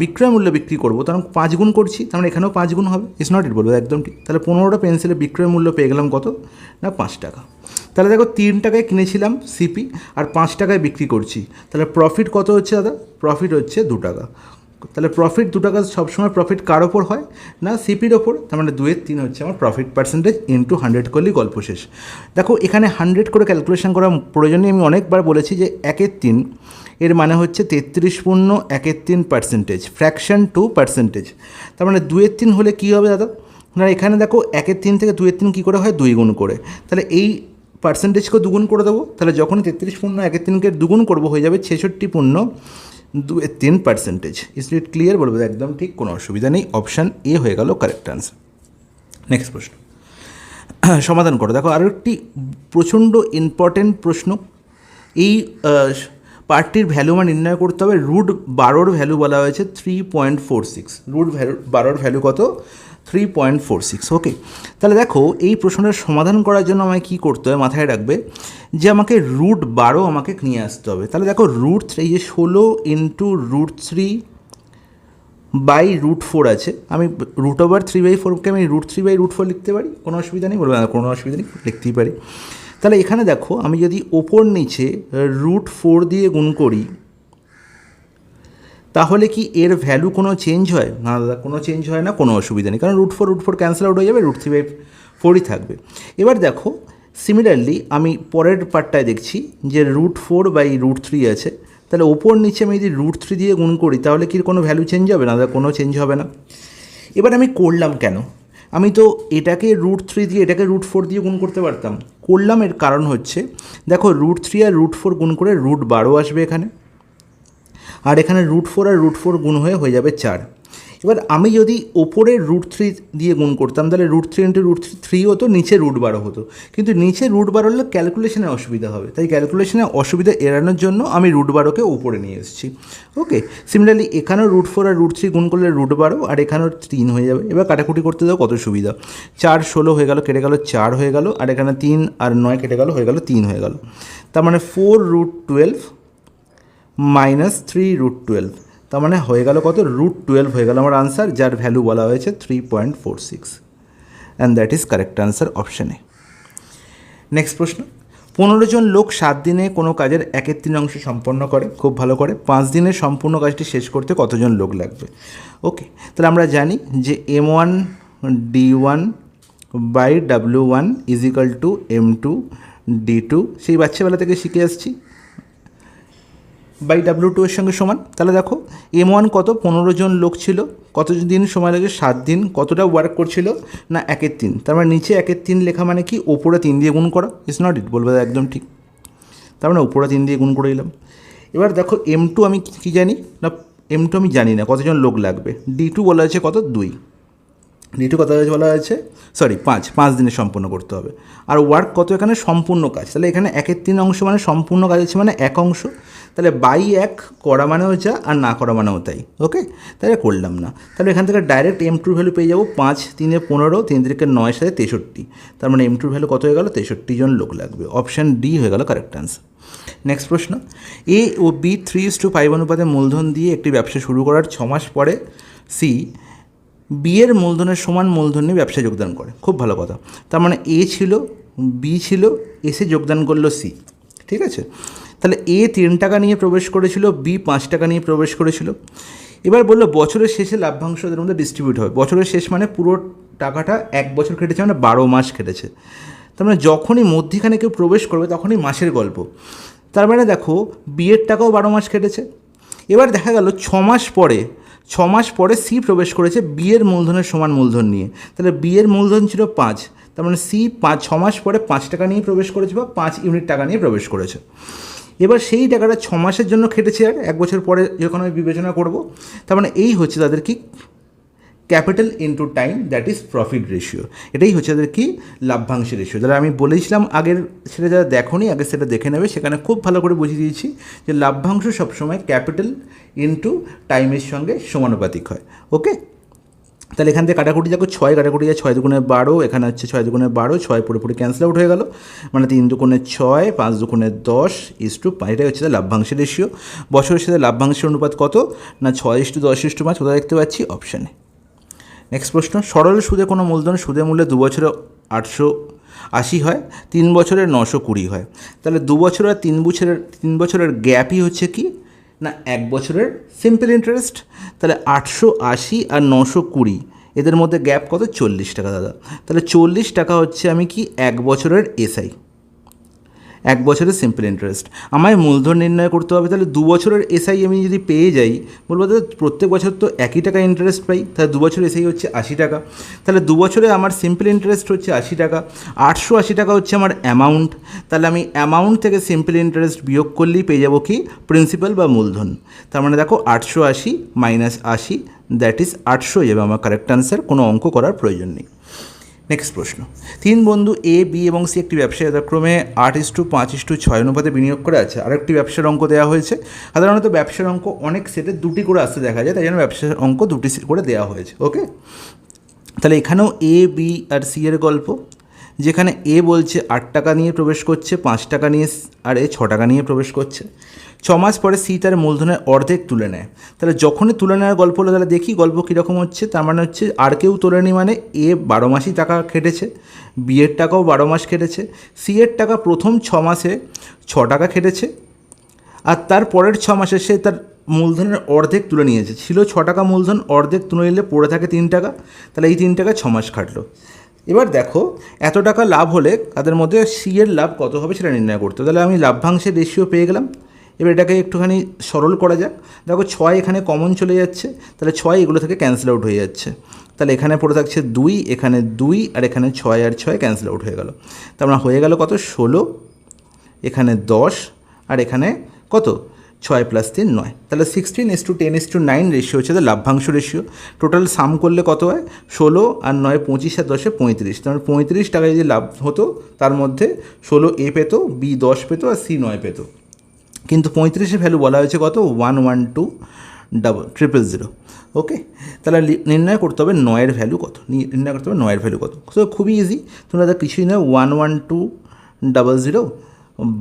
বিক্রয় মূল্য বিক্রি করবো, তখন 5 গুণ করছি, তার মানে এখানেও 5 গুণ হবে। ইটস নট বলবো একদম ঠিক। তাহলে 15টা পেন্সিলের বিক্রয় মূল্য পেয়ে গেলাম কত না 5 টাকা। তাহলে দেখো 3 টাকায় কিনেছিলাম সিপি আর 5 টাকায় বিক্রি করছি, তাহলে প্রফিট কত হচ্ছে দাদা, প্রফিট হচ্ছে 2 টাকা। তাহলে প্রফিট 2 টাকা সবসময় প্রফিট কার ওপর হয় না সিপির ওপর, তার মানে 2/3 হচ্ছে আমার প্রফিট পার্সেন্টেজ ইন্টু 100 করলেই গল্প শেষ। দেখো এখানে 100 করে ক্যালকুলেশন করা প্রয়োজনীয়, আমি অনেকবার বলেছি যে 1/3 এর মানে হচ্ছে 33.1/3%, ফ্র্যাকশন টু পার্সেন্টেজ, তার মানে 2/3 হলে কী হবে দাদা না, এখানে দেখো 1/3 থেকে 2/3 কী করে হয়, 2 গুণ করে, তাহলে এই পার্সেন্টেজকে দুগুণ করে দেবো, তাহলে যখন 33.1/3-কে দুগুণ করবো হয়ে যাবে 66.2/3%। Is it clear? বলবো একদম ঠিক, কোনো অসুবিধা নেই। অপশান এ হয়ে গেল কারেক্ট আনসার। নেক্সট প্রশ্ন সমাধান করো। দেখো আরও একটি প্রচণ্ড ইম্পর্টেন্ট প্রশ্ন, এই পার্টটির ভ্যালু আমার নির্ণয় করতে হবে। √12 ভ্যালু বলা হয়েছে 3.46, √12 ভ্যালু কত, 3.46। ওকে, তাহলে দেখো এই প্রশ্নের সমাধান করার জন্য আমাকে কী করতে হবে, মাথায় রাখবে যে আমাকে √12 আমাকে নিয়ে আসতে হবে। তাহলে দেখো এই যে 16 ইন্টু √3/√4 আছে, আমি √3/4কে আমি √3/√4 লিখতে পারি, কোনো অসুবিধা নেই, বলবো কোনো অসুবিধা নেই, লিখতেই পারি। তাহলে এখানে দেখো আমি যদি ওপর নিচে √4 দিয়ে গুণ করি, তাহলে কি এর ভ্যালু কোনো চেঞ্জ হয় না দাদা? কোনো চেঞ্জ হয় না, কোনো অসুবিধা নেই, কারণ √4 ক্যান্সেল আউট হয়ে যাবে, √3/4ই থাকবে। এবার দেখো সিমিলারলি আমি পরের পার্টটায় দেখছি যে √4/√3 আছে, তাহলে ওপর নিচে আমি যদি √3 দিয়ে গুণ করি তাহলে কি কোনো ভ্যালু চেঞ্জ হবে না দাদা? কোনো চেঞ্জ হবে না। এবার আমি করলাম কেন, আমি তো এটাকে √3 দিয়ে এটাকে √4 দিয়ে গুণ করতে পারতাম, করলাম এর কারণ হচ্ছে দেখো √3 আর √4 গুণ করে √12 আসবে এখানে, আর এখানে √4 আর √4 গুণ হয়ে যাবে 4। এবার আমি যদি ওপরে √3 দিয়ে গুণ করতাম তাহলে √3 ইন্টু √3 হতো, নিচে √12 হতো, কিন্তু নিচে √12 হলে ক্যালকুলেশনে অসুবিধা হবে, তাই ক্যালকুলেশনে অসুবিধা এড়ানোর জন্য আমি √12কে উপরে নিয়ে এসেছি। ওকে, সিমিলারলি এখানেও √4 আর √3 গুণ করলে √12 আর এখানেও 3 হয়ে যাবে। এবার কাটাকুটি করতে দাও, কত সুবিধা, 4 16 হয়ে গেল, কেটে গেল 4 হয়ে গেল, আর এখানে 3 আর 9 কেটে গেল, হয়ে গেল 3 হয়ে গেল, তার মানে 4√12 -3√12, তার মানে হয়ে গেল কত, √12 হয়ে গেল আমার আনসার, যার ভ্যালু বলা হয়েছে 3.46, and that is correct answer option A. Next প্রশ্ন, 15 জন লোক 7 দিনে কোনো কাজের 1/3 সম্পন্ন করে, খুব ভালো করে। 5 দিনে সম্পূর্ণ কাজটি শেষ করতে কতজন লোক লাগবে? ওকে, তাহলে আমরা জানি যে M1D1/W1 = M2D2, সেই বাচ্চাবেলা থেকে শিখে আসছি, W2 এর সঙ্গে সমান। তাহলে দেখো M1 কত, 15 জন লোক ছিল, কত দিন সময় লাগে, 7 দিন, কতটা ওয়ার্ক করছিল না 1/3, তার মানে নিচে 1/3 লেখা মানে কি, ওপরে 3 দিয়ে গুণ করা, ইজ নট ইট, বলবে একদম ঠিক, তার মানে উপরে 3 দিয়ে গুণ করে দিলাম। এবার দেখো M2 আমি কি জানি না, M2 আমি জানি না কতজন লোক লাগবে। D2 বলা আছে কত, 2, D2 কত বলা আছে, সরি 5 দিনে সম্পূর্ণ করতে হবে। আর ওয়ার্ক কত এখানে, সম্পূর্ণ কাজ, তাহলে এখানে 1/3 অংশ মানে সম্পূর্ণ কাজ আছে মানে 1 অংশ, তাহলে 1 করা মানেও যা আর না করা মানেও তাই। ওকে, তাহলে করলাম না, তাহলে এখান থেকে ডাইরেক্ট M2 ভ্যালু পেয়ে যাবো 5 3 15, 3 3 9 7 63, তার মানে M2 ভ্যালু কত হয়ে গেল, 63 জন লোক লাগবে। অপশান ডি হয়ে গেল কারেক্ট আনসার। নেক্সট প্রশ্ন, এ ও বি 3:5 অনুপাতে মূলধন দিয়ে একটি ব্যবসা শুরু করার 6 মাস পরে সি বি এর মূলধনের সমান মূলধন নিয়ে ব্যবসায় যোগদান করে, খুব ভালো কথা। তার মানে এ ছিল, বি ছিল, এসে যোগদান করলো সি, ঠিক আছে। তাহলে এ 3 টাকা নিয়ে প্রবেশ করেছিল, বি 5 টাকা নিয়ে প্রবেশ করেছিল। এবার বললো বছরের শেষে লাভ্যাংশ ওদের মধ্যে ডিস্ট্রিবিউট হবে। বছরের শেষ মানে পুরো টাকাটা 1 বছর খেটেছে মানে 12 মাস খেটেছে, তার মানে যখনই মধ্যিখানে কেউ প্রবেশ করবে তখনই মাসের গল্প। তার মানে দেখো বিয়ের টাকাও 12 মাস কেটেছে। এবার দেখা গেল 6 মাস পরে সি প্রবেশ করেছে বিয়ের মূলধনের সমান মূলধন নিয়ে, তাহলে বিয়ের মূলধন ছিল 5, তার মানে সি 6 মাস পরে 5 টাকা নিয়ে প্রবেশ করেছে বা 5 ইউনিট টাকা নিয়ে প্রবেশ করেছে। এবার সেই টাকাটা 6 মাসের জন্য খেটেছে আর 1 বছর পরে যখন আমি বিবেচনা করব, তার মানে এই হচ্ছে তাদের কি capital into time, that is profit ratio. এটাই হচ্ছে তাদের কি লাভ্যাংশের রেশিও। যারা আমি বলেছিলাম আগের, সেটা যারা দেখোনি আগে সেটা দেখে নেবে, সেখানে খুব ভালো করে বুঝিয়ে দিয়েছি যে লাভ্যাংশ সবসময় ক্যাপিটাল ইন্টু টাইমের সঙ্গে সমানুপাতিক হয়। ওকে, তাহলে এখান থেকে কাটাকুটি দেখো 6 কাটাকুটি যায়, 6 দুগুণে 12, এখানে হচ্ছে 6 দুগুণে 12, 6 পুরোপুরি ক্যান্সেল আউট হয়ে গেল, মানে 3 দুগুণে 6, 5 দুগুণে 10:5, এটাই হচ্ছে লাভ্যাংশের রেশিও। বছরের সাথে লাভ্যাংশের অনুপাত কত না 6:10:5, কোথায় দেখতে পাচ্ছি, অপশানে। নেক্সট প্রশ্ন, সরল সুদে কোনো মূলধন সুদের মূল্যে 2 বছরে 880 হয়, 3 বছরের 920 হয়। তাহলে 2 বছর আর 3 বছরের গ্যাপই হচ্ছে কি না 1 বছরের সিম্পল ইন্টারেস্ট। তাহলে 880 আর 920 এদের মধ্যে গ্যাপ কত, 40 টাকা দাদা। তাহলে 40 টাকা হচ্ছে আমি কি 1 বছরের এসআই, 1 বছরের সিম্পল ইন্টারেস্ট। আমায় মূলধন নির্ণয় করতে হবে, তাহলে 2 বছরের এসআই আমি যদি পেয়ে যাই, বলবো দাদা প্রত্যেক বছর তো একই টাকা ইন্টারেস্ট পাই, তাহলে 2 বছরের এসআই হচ্ছে 80 টাকা। তাহলে 2 বছরে আমার সিম্পল ইন্টারেস্ট হচ্ছে 80 টাকা, 880 টাকা হচ্ছে আমার অ্যামাউন্ট। তাহলে আমি অ্যামাউন্ট থেকে সিম্পল ইন্টারেস্ট বিয়োগ করলেই পেয়ে যাবো কি প্রিন্সিপাল বা মূলধন। তার মানে দেখো 880 - 80, দ্যাট ইজ 800 হয়ে যাবে আমার কারেক্ট আনসার, কোনো অঙ্ক করার প্রয়োজন নেই। নেক্সট প্রশ্ন, 3 বন্ধু এ, বি এবং সি একটি ব্যবসায় যথাক্রমে 8:5:6 অনুপাতে বিনিয়োগ করে আছে। আরেকটি ব্যবসার অঙ্ক দেওয়া হয়েছে। সাধারণত ব্যবসার অঙ্ক অনেক সেটে 2টি করে আসতে দেখা যায়, তাই জন্য ব্যবসার অঙ্ক 2টি করে দেওয়া হয়েছে। ওকে, তাহলে এখানেও এ, বি আর সি এর গল্প, যেখানে এ বলছে 8 টাকা নিয়ে প্রবেশ করছে, 5 টাকা নিয়ে, আর এ 6 টাকা নিয়ে প্রবেশ করছে। 6 মাস পরে সি তার মূলধনের অর্ধেক তুলে নেয়। তাহলে যখনই তুলে নেওয়ার গল্প হলো, তাহলে দেখি গল্প কীরকম হচ্ছে। তার মানে হচ্ছে আর কেউ তোলেনি, মানে এ 12 মাসই টাকা খেটেছে, বি এর টাকাও 12 মাস খেটেছে, সি এর টাকা প্রথম 6 মাসে 6 টাকা খেটেছে, আর তার পরের 6 মাসে সে তার মূলধনের অর্ধেক তুলে নিয়েছে। ছিল 6 টাকা মূলধন, অর্ধেক তুলে নিলে পড়ে থাকে 3 টাকা, তাহলে এই 3 টাকা 6 মাস খাটলো। এবার দেখো এত টাকা লাভ হলে তাদের মধ্যে সি এর লাভ কত হবে সেটা নির্ণয় করতে। তাহলে আমি লাভ্যাংশের রেশিও পেয়ে গেলাম। এবার এটাকে একটুখানি সরল করা যাক। দেখো 6 এখানে কমন চলে যাচ্ছে, তাহলে 6 এগুলো থেকে ক্যান্সেল আউট হয়ে যাচ্ছে। তাহলে এখানে পড়ে থাকছে 2, এখানে 2, আর এখানে 6 আর 6 ক্যান্সেল আউট হয়ে গেল। তার মানে হয়ে গেল কত, 16, এখানে 10, আর এখানে কত 6 + 3 9। তাহলে 16:10:9 রেশিও হচ্ছে লাভ্যাংশ রেশিও। টোটাল সাম করলে কত হয়, 16 আর 9 25 আর 10 35। তার মানে 35 টাকা যদি লাভ হতো, তার মধ্যে 16 এ পেতো, বি 10 পেতো, আর সি 9 পেতো। কিন্তু 35-এর ভ্যালু বলা হয়েছে কত, 112,000। ওকে, তাহলে নির্ণয় করতে হবে 9-এর ভ্যালু কত, নির্ণয় করতে হবে 9-এর ভ্যালু কত। তো খুবই ইজি, তোমরা কিছুই না 112,000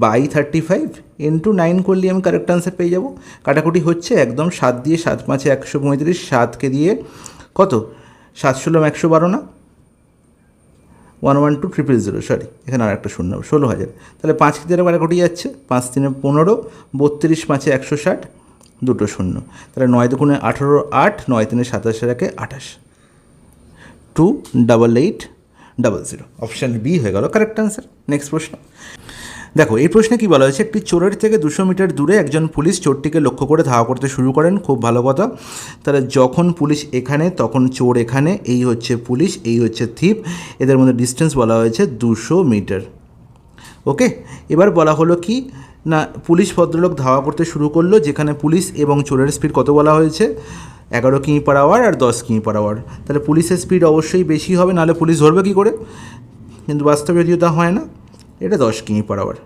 বাই 35 ইন্টু 9 করলে আমি কারেক্ট আনসার পেয়ে যাব। কাটাকুটি হচ্ছে একদম 7 দিয়ে 7 5 135, 7কে দিয়ে কত 7 16 112 না 112000, সরি এখানে আর একটা শূন্য 16,000। তাহলে 5 দিয়ে কাটাকুটি যাচ্ছে, 5 3 15, 32 5 160, দুটো শূন্য, তাহলে 9 2 18 8, 9 3 27 28, 28800। অপশান বি হয়ে গেল কারেক্ট আনসার। নেক্সট প্রশ্ন দেখো, এই প্রশ্নে কী বলা হয়েছে, একটি চোরের থেকে 200 মিটার দূরে একজন পুলিশ চোরটিকে লক্ষ্য করে ধাওয়া করতে শুরু করেন। খুব ভালো কথা। তাহলে যখন পুলিশ এখানে তখন চোর এখানে, এই হচ্ছে পুলিশ, এই হচ্ছে থিপ, এদের মধ্যে ডিস্টেন্স বলা হয়েছে 200 মিটার। ওকে, এবার বলা হলো কি না, পুলিশ ভদ্রলোক ধাওয়া করতে শুরু করলো, যেখানে পুলিশ এবং চোরের স্পিড কত বলা হয়েছে 11 কিমি পার আওয়ার আর 10 কিমি পার আওয়ার। তাহলে পুলিশের স্পিড অবশ্যই বেশি হবে, নাহলে পুলিশ ধরবে কী করে, কিন্তু বাস্তবে যদিও তা হয় না, এটা 10 কিমি পার আওয়ার।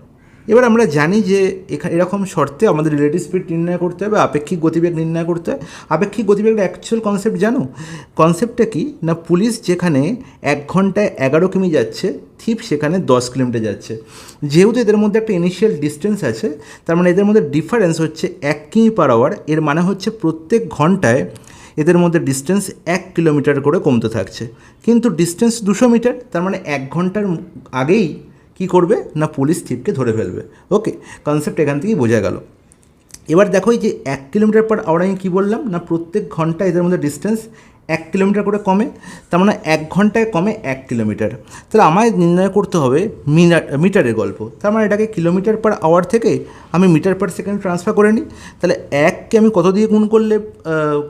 এবার আমরা জানি যে এরকম শর্তে আমাদের রিলেটিভ স্পিড নির্ণয় করতে হবে, আপেক্ষিক গতিবেগ নির্ণয় করতে হয়। আপেক্ষিক গতিবেগের অ্যাকচুয়াল কনসেপ্ট জানো? কনসেপ্টটা কি না, পুলিশ যেখানে 1 ঘন্টায় 11 কিমি যাচ্ছে, থিপ সেখানে 10 কিলোমিটার যাচ্ছে। যেহেতু এদের মধ্যে একটা ইনিশিয়াল ডিস্টেন্স আছে, তার মানে এদের মধ্যে ডিফারেন্স হচ্ছে 1 কিমি পার আওয়ার। এর মানে হচ্ছে প্রত্যেক ঘন্টায় এদের মধ্যে ডিস্টেন্স 1 কিলোমিটার করে কমতে থাকছে, কিন্তু ডিস্টেন্স 200 মিটার। তার মানে 1 ঘন্টার আগেই কী করবে না, পুলিশ থিপকে ধরে ফেলবে। ওকে, কনসেপ্ট এখান থেকেই বোঝা গেল। এবার দেখো, এই যে 1 কিলোমিটার পার আওয়ার আমি কী বললাম না, প্রত্যেক ঘন্টায় এদের মধ্যে ডিস্টেন্স 1 কিলোমিটার করে কমে, তার মানে 1 ঘন্টায় কমে 1 কিলোমিটার। তাহলে আমায় নির্ণয় করতে হবে মিটারের গল্প। তার মানে এটাকে কিলোমিটার পার আওয়ার থেকে আমি মিটার পার সেকেন্ড ট্রান্সফার করে নিই। তাহলে 1কে আমি কত দিয়ে গুণ করলে,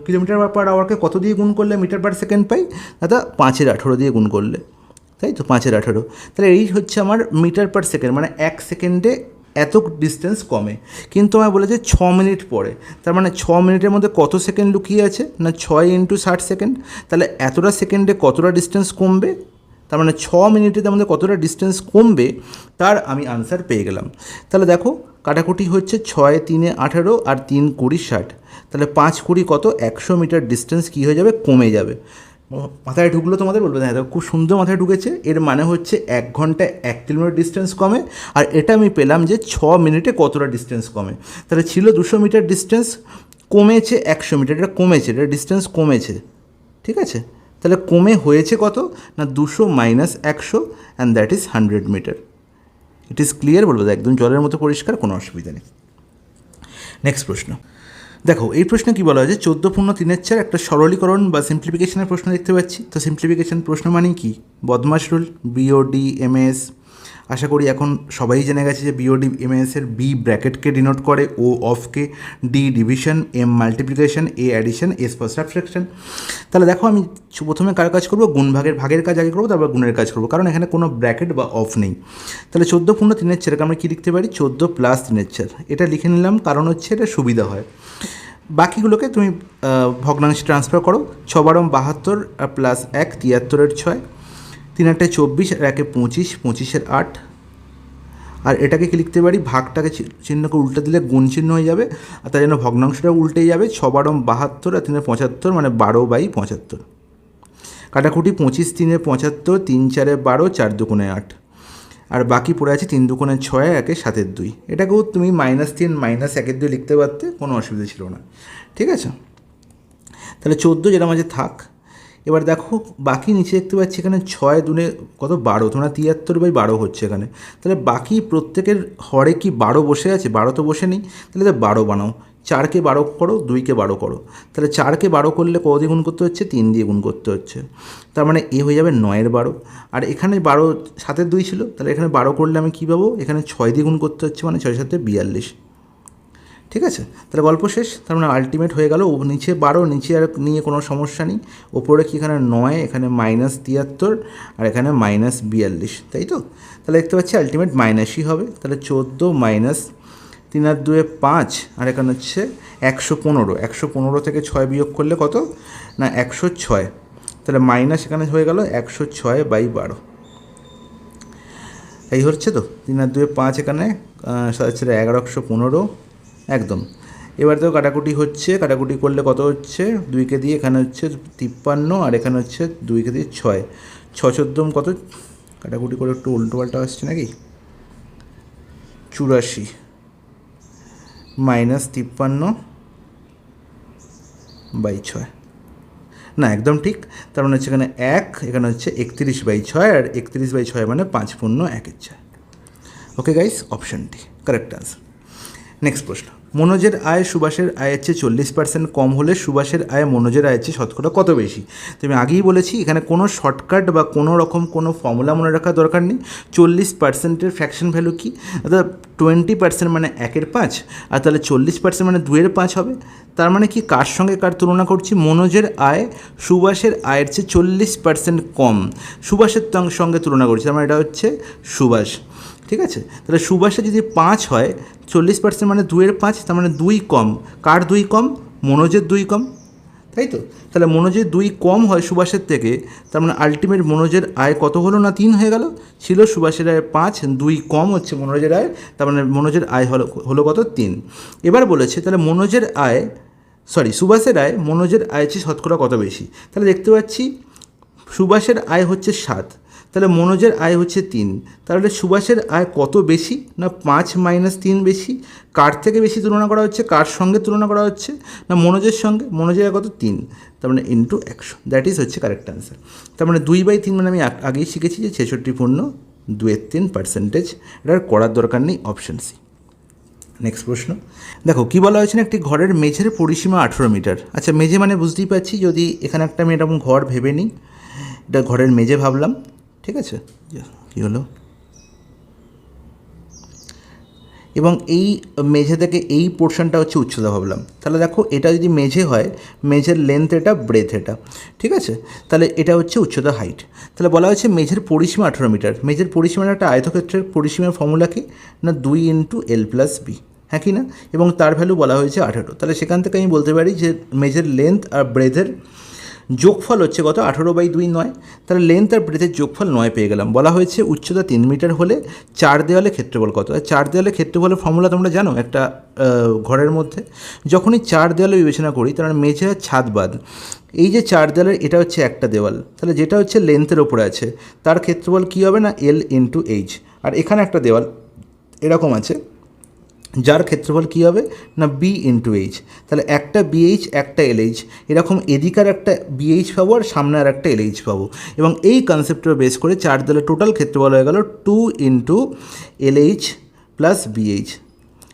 কিলোমিটার পার আওয়ারকে কত দিয়ে গুণ করলে মিটার পার সেকেন্ড পাই, দাদা 5 18 দিয়ে গুণ করলে, তাই তো 5 18। তাহলে এই হচ্ছে আমার মিটার পার সেকেন্ড, মানে 1 সেকেন্ডে এত ডিস্টেন্স কমে। কিন্তু আমার বলেছে 6 মিনিট পরে, তার মানে 6 মিনিটের মধ্যে কত সেকেন্ড লুকিয়ে আছে না 6 × 60 সেকেন্ড। তাহলে এতটা সেকেন্ডে কতটা ডিস্টেন্স কমবে, তার মানে 6 মিনিটের মধ্যে কতটা ডিস্টেন্স কমবে, তার আমি আনসার পেয়ে গেলাম। তাহলে দেখো, কাটাকুটি হচ্ছে 6 3 18 আর 3 20 60, তাহলে 5 20 কত 100 মিটার ডিস্টেন্স কী হয়ে যাবে, কমে যাবে। মাথায় ঢুকলো তোমাদের? বলবে হ্যাঁ, খুব সুন্দর মাথায় ঢুকেছে। এর মানে হচ্ছে 1 ঘন্টায় 1 কিলোমিটার ডিস্টেন্স কমে, আর এটা আমি পেলাম যে 6 মিনিটে কতটা ডিস্টেন্স কমে। তাহলে ছিল 200 মিটার ডিস্টেন্স, কমেছে 100 মিটার, এটা কমেছে, এটা ডিস্টেন্স কমেছে, ঠিক আছে। তাহলে কমে হয়েছে কত না 200 minus 100, and that is 100 metre. It is clear? বলবো একদম জলের মতো পরিষ্কার, কোনো অসুবিধা নেই। নেক্সট প্রশ্ন দেখো, এই প্রশ্নে কী বলা হয়েছে, 14/3 একটা সরলীকরণ বা সিম্পলিফিকেশনের প্রশ্ন দেখতে পাচ্ছি। তো সিম্পলিফিকেশন প্রশ্ন মানেই কি, বদমাশ রুল, বিওডি এমএস। আশা করি এখন সবাই জেনে গেছে যে বিওডি এমএসের বি ব্র্যাকেটকে ডিনোট করে, ও অফকে, D division, M multiplication, A addition, S for subtraction. তাহলে দেখো, আমি প্রথমে কার কাজ করবো, ভাগের কাজ আগে করবো, তারপর গুণের কাজ করবো, কারণ এখানে কোনো ব্র্যাকেট বা অফ নেই। তাহলে 14/3 আমরা কী লিখতে পারি, 14 + 3/4। এটা লিখে নিলাম, কারণ হচ্ছে এটা সুবিধা হয়। বাকিগুলোকে তুমি ভগ্নাংশে ট্রান্সফার করো। 6 × 72 + 1 73 × 6, 3 × 8 = 24 আর 1 × 25 25 × 8। আর এটাকে কি লিখতে পারি, ভাগটাকে চিহ্নকে উল্টে দিলে গুণ চিহ্ন হয়ে যাবে, আর তার জন্য ভগ্নাংশটা উল্টে যাবে। 6 × 72 আর 3 × 75, মানে 12/75। কাটাকুটি 25 3 × 75, 3 4 12, 4 2 8। আর বাকি পড়ে আছে 3 2 6, 1 7 2। এটাকেও তুমি -3 -1 2 লিখতে পারতে, কোনো অসুবিধা ছিল না, ঠিক আছে। তাহলে 14 যেটা মাঝে থাক। এবার দেখো, বাকি নিচে দেখতে পাচ্ছি এখানে 6 2 কত 12, তোমরা 73/12 হচ্ছে এখানে। তাহলে বাকি প্রত্যেকের হরে কি 12 বসে আছে, 12 তো বসে নেই। তাহলে 12 বানাও, 4কে 12 করো, 2কে 12 করো। তাহলে 4কে 12 করলে কত দিয়ে গুণ করতে হচ্ছে, 3 দিয়ে গুণ করতে হচ্ছে। তার মানে এ হয়ে যাবে 9 × 12। আর এখানে 12 7 2 ছিল, তাহলে এখানে 12 করলে আমি কী পাবো, এখানে 6 দিয়ে গুণ করতে হচ্ছে, মানে 6 7 42। ঠিক আছে, তাহলে গল্প শেষ। তার মানে আলটিমেট হয়ে গেল, নিচে 12, নিচে আর নিয়ে কোনো সমস্যা নেই। ওপরে কি এখানে 9, এখানে -73 আর এখানে -42, তাই তো। তাহলে দেখতে পাচ্ছি আলটিমেট মাইনাসই হবে। তাহলে 14 - 3 আর 2 5, আর এখানে হচ্ছে 115। 115 থেকে 6 বিয়োগ করলে কত না 106। তাহলে মাইনাস এখানে হয়ে গেল 106/12। এই হচ্ছে তো, 3 আর 2 5, এখানে 7 × 11 115 একদম। এবার তো কাটাকুটি হচ্ছে, কাটাকুটি করলে কত হচ্ছে, 2কে দিয়ে এখানে হচ্ছে 53, আর এখানে হচ্ছে 2কে দিয়ে 6 6 14 কত, কাটাকুটি করে একটু উল্টো পাল্টা আসছে নাকি, 84 মাইনাস 53/6, না একদম ঠিক। তার মানে হচ্ছে এখানে 1, এখানে হচ্ছে 31/6, আর 31/6 মানে 5×1/4। Okay guys, option D correct answer. Next প্রশ্ন, মনোজের আয় সুভাষের আয়ের চেয়ে 40% কম হলে সুভাষের আয় মনোজের আয়ের চেয়ে শতকরা কত বেশি? তো আমি আগেই বলেছি এখানে কোনো শর্টকাট বা কোনো রকম কোনো ফর্মুলা মনে রাখার দরকার নেই। 40%-এর ফ্র্যাকশন ভ্যালু কি? অর্থাৎ 20% মানে 1/5, আর তাহলে 40% মানে 2/5 হবে। তার মানে কি, কার সঙ্গে কার তুলনা করছি? মনোজের আয় সুভাষের আয়ের চেয়ে 40% কম, সুভাষের সঙ্গে তুলনা করছি। তার মানে এটা হচ্ছে সুভাষ, ঠিক আছে? তাহলে সুভাষে যদি 5 হয়, 40% মানে 2/5, তার মানে 2 কম। কার 2 কম? মনোজের 2 কম, তাই তো? তাহলে মনোজের 2 কম হয় সুভাষের থেকে, তার মানে আলটিমেট মনোজের আয় কত হলো না 3 হয়ে গেল। ছিল সুভাষের আয় 5, 2 কম হচ্ছে মনোজের আয়, তার মানে মনোজের আয় হলো কত? 3। এবার বলেছে তাহলে মনোজের আয়, সুভাষের আয় মনোজের আয় চেয়ে শতকরা কত বেশি? তাহলে দেখতে পাচ্ছি সুভাষের আয় হচ্ছে 7, তাহলে মনোজের আয় হচ্ছে 3, তাহলে সুভাষের আয় কত বেশি? না 5 - 3 বেশি। কার থেকে বেশি তুলনা করা হচ্ছে? কার সঙ্গে তুলনা করা হচ্ছে? না মনোজের সঙ্গে। মনোজের আয় কত? 3, তার মানে ইন্টু 100, দ্যাট ইজ হচ্ছে কারেক্ট অ্যান্সার। তার মানে 2/3 মানে আমি আগেই শিখেছি যে 66.2-3%। এটার করার দরকার নেই, অপশান সি। নেক্সট প্রশ্ন দেখো, কী বলা হয়েছে না, একটি ঘরের মেঝের পরিসীমা 18 মিটার। আচ্ছা, মেঝে মানে বুঝতেই পারছি, যদি এখানে একটা আমি এরকম ঘর ভেবে নিই, এটা ঘরের মেঝে ভাবলাম, ঠিক আছে? কী হলো, এবং এই মেঝে থেকে এই পোর্শনটা হচ্ছে উচ্চতা ভাবলাম। তাহলে দেখো, এটা যদি মেঝে হয়, মেঝের লেন্থ এটা, ব্রেথ এটা, ঠিক আছে? তাহলে এটা হচ্ছে উচ্চতা, হাইট। তাহলে বলা হয়েছে মেঝের পরিসীমা 18 মিটার। মেঝের পরিসীমার একটা আয়তক্ষেত্রের পরিসীমার ফর্মুলা কি? না 2 × L+B, হ্যাঁ কি না? এবং তার ভ্যালু বলা হয়েছে 18। তাহলে সেখান থেকে আমি বলতে পারি যে মেঝের লেন্থ আর ব্রেথের যোগফল হচ্ছে কত? 18/2 9। তাহলে লেন্থ আর ব্রেথের যোগফল 9 পেয়ে গেলাম। বলা হয়েছে উচ্চতা 3 মিটার হলে 4 দেওয়ালে ক্ষেত্রফল কত? 4 দেওয়ালে ক্ষেত্রফলের ফর্মুলা তোমরা জানো, একটা ঘরের মধ্যে যখনই 4 দেওয়ালে বিবেচনা করি, তার মানে মেঝে আর ছাদ বাদ, এই যে 4 দেওয়ালের এটা হচ্ছে একটা দেওয়াল, তাহলে যেটা হচ্ছে লেন্থের ওপরে আছে তার ক্ষেত্রফল কী হবে? না L × H। আর এখানে একটা দেওয়াল এরকম আছে যার ক্ষেত্রফল কী হবে? না B × H। তাহলে একটা BH, একটা LH, এরকম এদিকার একটা BH পাবো আর সামনে আর একটা LH পাবো, এবং এই কনসেপ্টটা বেস করে 4 দেওয়ালের টোটাল ক্ষেত্রফল হয়ে গেল 2 × LH + BH।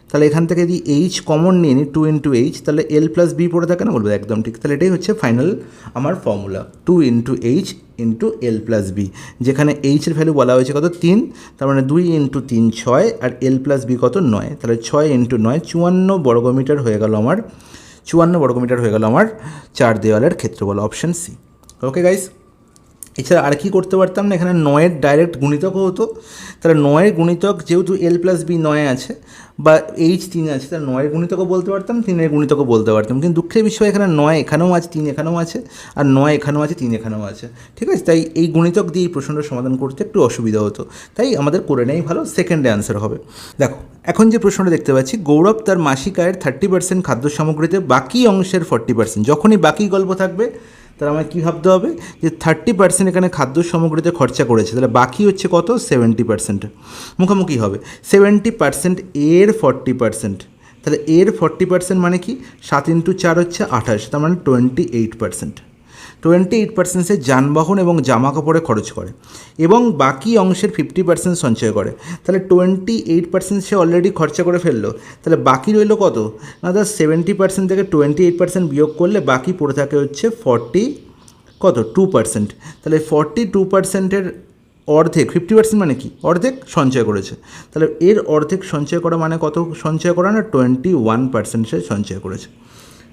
তাহলে এখান থেকে যদি H কমন নিয়ে নিই, 2 × H, তাহলে L+B পড়ে থাকে না? বলবো একদম ঠিক। তাহলে এটাই হচ্ছে ফাইনাল আমার ফর্মুলা, 2 × H × L+B, যেখানে H এর ভ্যালু বলা হয়েছে কত? 3, তার মানে 2 × 3 6, আর L+B কত? 9। তাহলে 6 × 9 54 বর্গমিটার হয়ে গেল আমার, 54 বর্গমিটার হয়ে গেল আমার 4 দেওয়ালের ক্ষেত্রফল, অপশান সি। ওকে গাইস, এছাড়া আর কি করতে পারতাম না, এখানে 9-এর ডাইরেক্ট গুণিতকও হতো। তাহলে 9-এর গুণিতক যেহেতু L+B 9 আছে বা H 3 আছে, তাহলে 9-এর গুণিতকও বলতে পারতাম, 3-এর গুণিতকও বলতে পারতাম। কিন্তু দুঃখের বিষয় এখানে 9 এখানেও আছে, 3 এখানেও আছে, আর 9 এখানেও আছে, 3 এখানেও আছে, ঠিক আছে? তাই এই গুণিতক দিয়ে এই প্রশ্নটা সমাধান করতে একটু অসুবিধা হতো, তাই আমাদের করে নেই ভালো, সেকেন্ডে অ্যান্সার হবে। দেখো, এখন যে প্রশ্নটা দেখতে পাচ্ছি, গৌরব তার মাসিক আয়ের 30% খাদ্য সামগ্রীতে, বাকি অংশের 40%। যখনই বাকি গল্প থাকবে তাহলে আমায় কী ভাবতে হবে? যে 30% এখানে খাদ্য সামগ্রীতে খরচা করেছে, তাহলে বাকি হচ্ছে কত? 70%। মুখোমুখি হবে 70% এর 40%, তাহলে এর 40% মানে কি? 7 × 4 হচ্ছে 28, তার মানে 28%। 28% সে যানবাহন এবং জামা কাপড়ে খরচ করে, এবং বাকি অংশের 50% সঞ্চয় করে। তাহলে 28% সে অলরেডি খরচা করে ফেললো, তাহলে বাকি রইল কত? না, তার 70% থেকে 28% বিয়োগ করলে বাকি পড়ে থাকে হচ্ছে 2%। তাহলে 42%-এর অর্ধেক, 50% মানে কি? অর্ধেক সঞ্চয় করেছে। তাহলে এর অর্ধেক সঞ্চয় করা মানে কত সঞ্চয় করা? না 21% সে সঞ্চয় করেছে।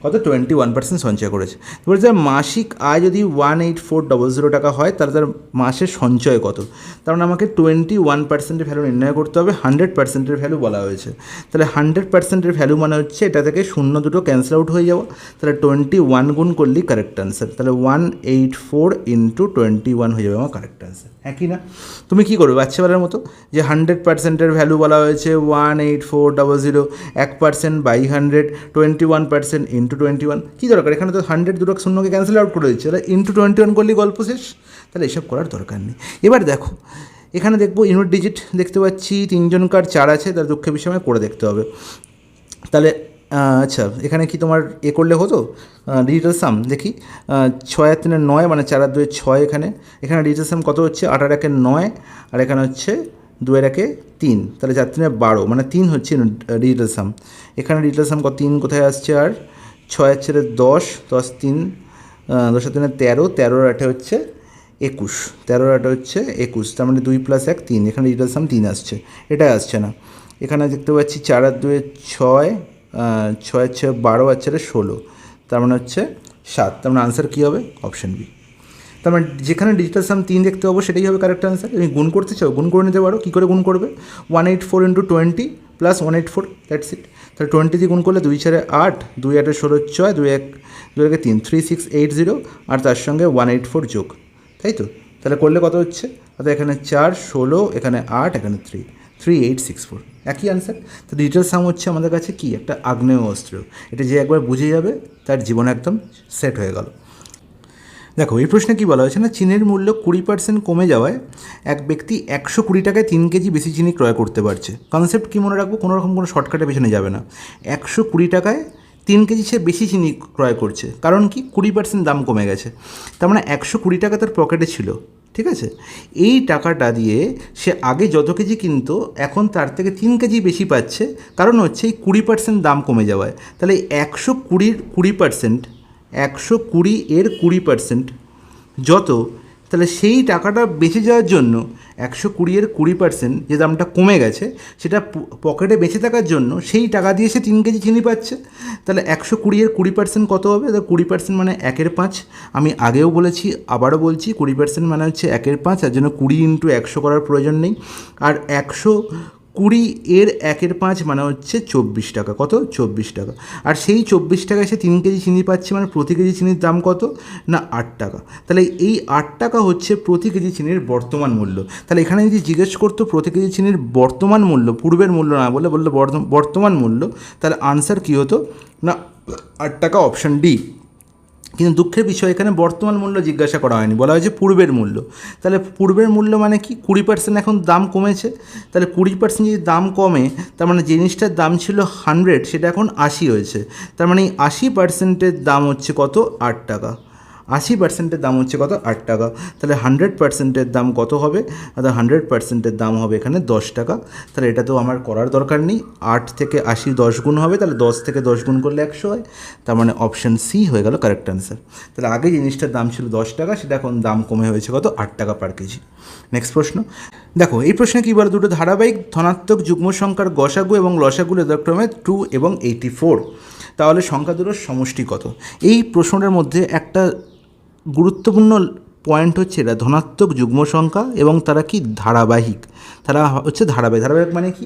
কত? 21% সঞ্চয় করেছে। এবার তার মাসিক আয় যদি 18400 টাকা হয়, তাহলে তার মাসের সঞ্চয় কত? তার মানে আমাকে 21%-এর ভ্যালু নির্ণয় করতে হবে। 100%-এর ভ্যালু বলা হয়েছে, তাহলে 100%-এর ভ্যালু মানে হচ্ছে এটা থেকে 0 দুটো ক্যান্সেল আউট হয়ে যাওয়া, তাহলে 21 গুণ করলেই কারেক্ট অ্যান্সার। তাহলে 184 × 21 হয়ে যাবে আমার কারেক্ট অ্যান্সার, হ্যাঁ কি না? তুমি কী করবে বাচ্চাবেলার মতো, যে 100%-এর ভ্যালু বলা হয়েছে 18400, 1%/100, 21% × 21, কী দরকার? এখানে তো 100 দুটো শূন্যকে ক্যান্সেল আউট করে দিচ্ছে, তাহলে × 21 করলেই গল্প শেষ। তাহলে এসব করার দরকার নেই। এবার দেখো, এখানে দেখবো ইউনিট ডিজিট দেখতে পাচ্ছি 3 জনকার 4 আছে, তার দুঃখের বিষয় আমায় করে দেখতে হবে। তাহলে আচ্ছা, এখানে কি তোমার করলে হতো ডিজিটাল সাম দেখি, 6 আর 3 9 মানে 4 আর 2 6, এখানে ডিজিটাল সাম কত হচ্ছে 8 আর 1 9, আর এখানে হচ্ছে 2 আর 1 3, তাহলে 4 3 12 মানে 3 হচ্ছে ডিজিটাল সাম। এখানে ডিজিটাল সাম কত 3 কোথায় আসছে, আর 6 আর 4 10, 10 3 10 আর 3 13, 13 আর 8 হচ্ছে 21, 13 আর 8 হচ্ছে 21, তার মানে 2 + 1 3, এখানে ডিজিটাল সাম 3 আসছে, এটা আসছে না। এখানে দেখতে পাচ্ছি 4 আর 2 6, 6 আর 6 12, আর 4 16, তার মানে হচ্ছে 7, তার মানে আনসার কী হবে, অপশান বি। তার মানে যেখানে ডিজিটাল সাম 3 দেখতে পাবো সেটাই হবে কারেক্ট আনসার। তুমি গুণ করতে চাও গুণ করে নিতে পারো, কী করে গুণ করবে, 184 × 20 + 184, দ্যাটস ইট। তাহলে 20 দিয়ে গুণ করলে 2 4 8, 2 8 16 6, 2 1 2 1 3, 3680, আর তার সঙ্গে 184 যোগ, তাই তো। তাহলে করলে কত হচ্ছে, অর্থাৎ এখানে 4 16, এখানে 8, এখানে 3, 3864, একই আনসার। তো ডিজিটাল সাম হচ্ছে আমাদের কাছে কি একটা আগ্নেয় অস্ত্র, এটা যে একবার বুঝে যাবে তার জীবন একদম সেট হয়ে গেল। দেখো এই প্রশ্নে কী বলা হয়েছে না, চিনির মূল্য 20% কমে যাওয়ায় এক ব্যক্তি 120 টাকায় 3 কেজি বেশি চিনি ক্রয় করতে পারছে। কনসেপ্ট কী মনে রাখবো, কোনো রকম কোনো শর্টকাটে পেছনে যাবে না। 120 টাকায় 3 কেজি সে বেশি চিনি ক্রয় করছে, কারণ কি 20% দাম কমে গেছে, তার মানে 120 টাকা তার পকেটে ছিল, ঠিক আছে। এই টাকাটা দিয়ে সে আগে যত কেজি কিনতো এখন তার থেকে 3 কেজি বেশি পাচ্ছে, কারণ হচ্ছে এই 20% দাম কমে যাওয়ায়। তাহলে 120-র 20%, 120 এর 20% যত, তাহলে সেই টাকাটা বেঁচে যাওয়ার জন্য 120 এর 20% যে দামটা কমে গেছে সেটা পকেটে বেঁচে থাকার জন্য সেই টাকা দিয়ে সে 3 কেজি চিনি পাচ্ছে। তাহলে 120 এর 20% কত হবে, তাহলে 20% মানে 1/5। আমি আগেও বলেছি আবারও বলছি 20% মানে হচ্ছে 1/5, তার জন্য 20 × 100 করার প্রয়োজন নেই। আর 120 এর 1/5 মানে হচ্ছে 24 টাকা, কত 24 টাকা। আর সেই 24 টাকায় সে 3 কেজি চিনি পাচ্ছে, মানে প্রতি কেজি চিনির দাম কত না 8 টাকা। তাহলে এই 8 টাকা হচ্ছে প্রতি কেজি চিনির বর্তমান মূল্য। তাহলে এখানে যদি জিজ্ঞেস করতো প্রতি কেজি চিনির বর্তমান মূল্য, পূর্বের মূল্য না বলে বললো বর্তমান মূল্য, তাহলে আনসার কী হতো না 8 টাকা, অপশান ডি। কিন্তু দুঃখের বিষয় এখানে বর্তমান মূল্য জিজ্ঞাসা করা হয়নি, বলা হয়েছে পূর্বের মূল্য। তাহলে পূর্বের মূল্য মানে কি 20% এখন দাম কমেছে, তাহলে 20% যদি দাম কমে তার মানে জিনিসটার দাম ছিল 100 সেটা এখন 80 হয়েছে, তার মানে এই 80%-এর দাম হচ্ছে কত 8 টাকা। 80%-এর দাম হচ্ছে কত 8 টাকা। তাহলে 100%-এর দাম কত হবে, অর্থাৎ 100%-এর দাম হবে এখানে 10 টাকা। তাহলে এটা তো আমার করার দরকার নেই, 8 থেকে 80 10 গুণ হবে, তাহলে 10 থেকে 10 গুণ করলে 100 হয়, তার মানে অপশান সি হয়ে গেল কারেক্ট অ্যান্সার। তাহলে আগে জিনিসটার দাম ছিল 10 টাকা, সেটা এখন দাম কমে হয়েছে কত 8 টাকা পার কেজি। নেক্সট প্রশ্ন দেখো, এই প্রশ্নে কী বলে, দুটো ধারাবাহিক ধনাত্মক যুগ্ম সংখ্যার গসাগু এবং লসাগু যথাক্রমে 2 এবং 84, তাহলে সংখ্যা দুটোর সমষ্টি কত। এই প্রশ্নটার মধ্যে একটা গুরুত্বপূর্ণ পয়েন্ট হচ্ছে এরা ধনাত্মক যুগ্ম সংখ্যা এবং তারা কি ধারাবাহিক, তারা হচ্ছে ধারাবাহিক। ধারাবাহিক মানে কি,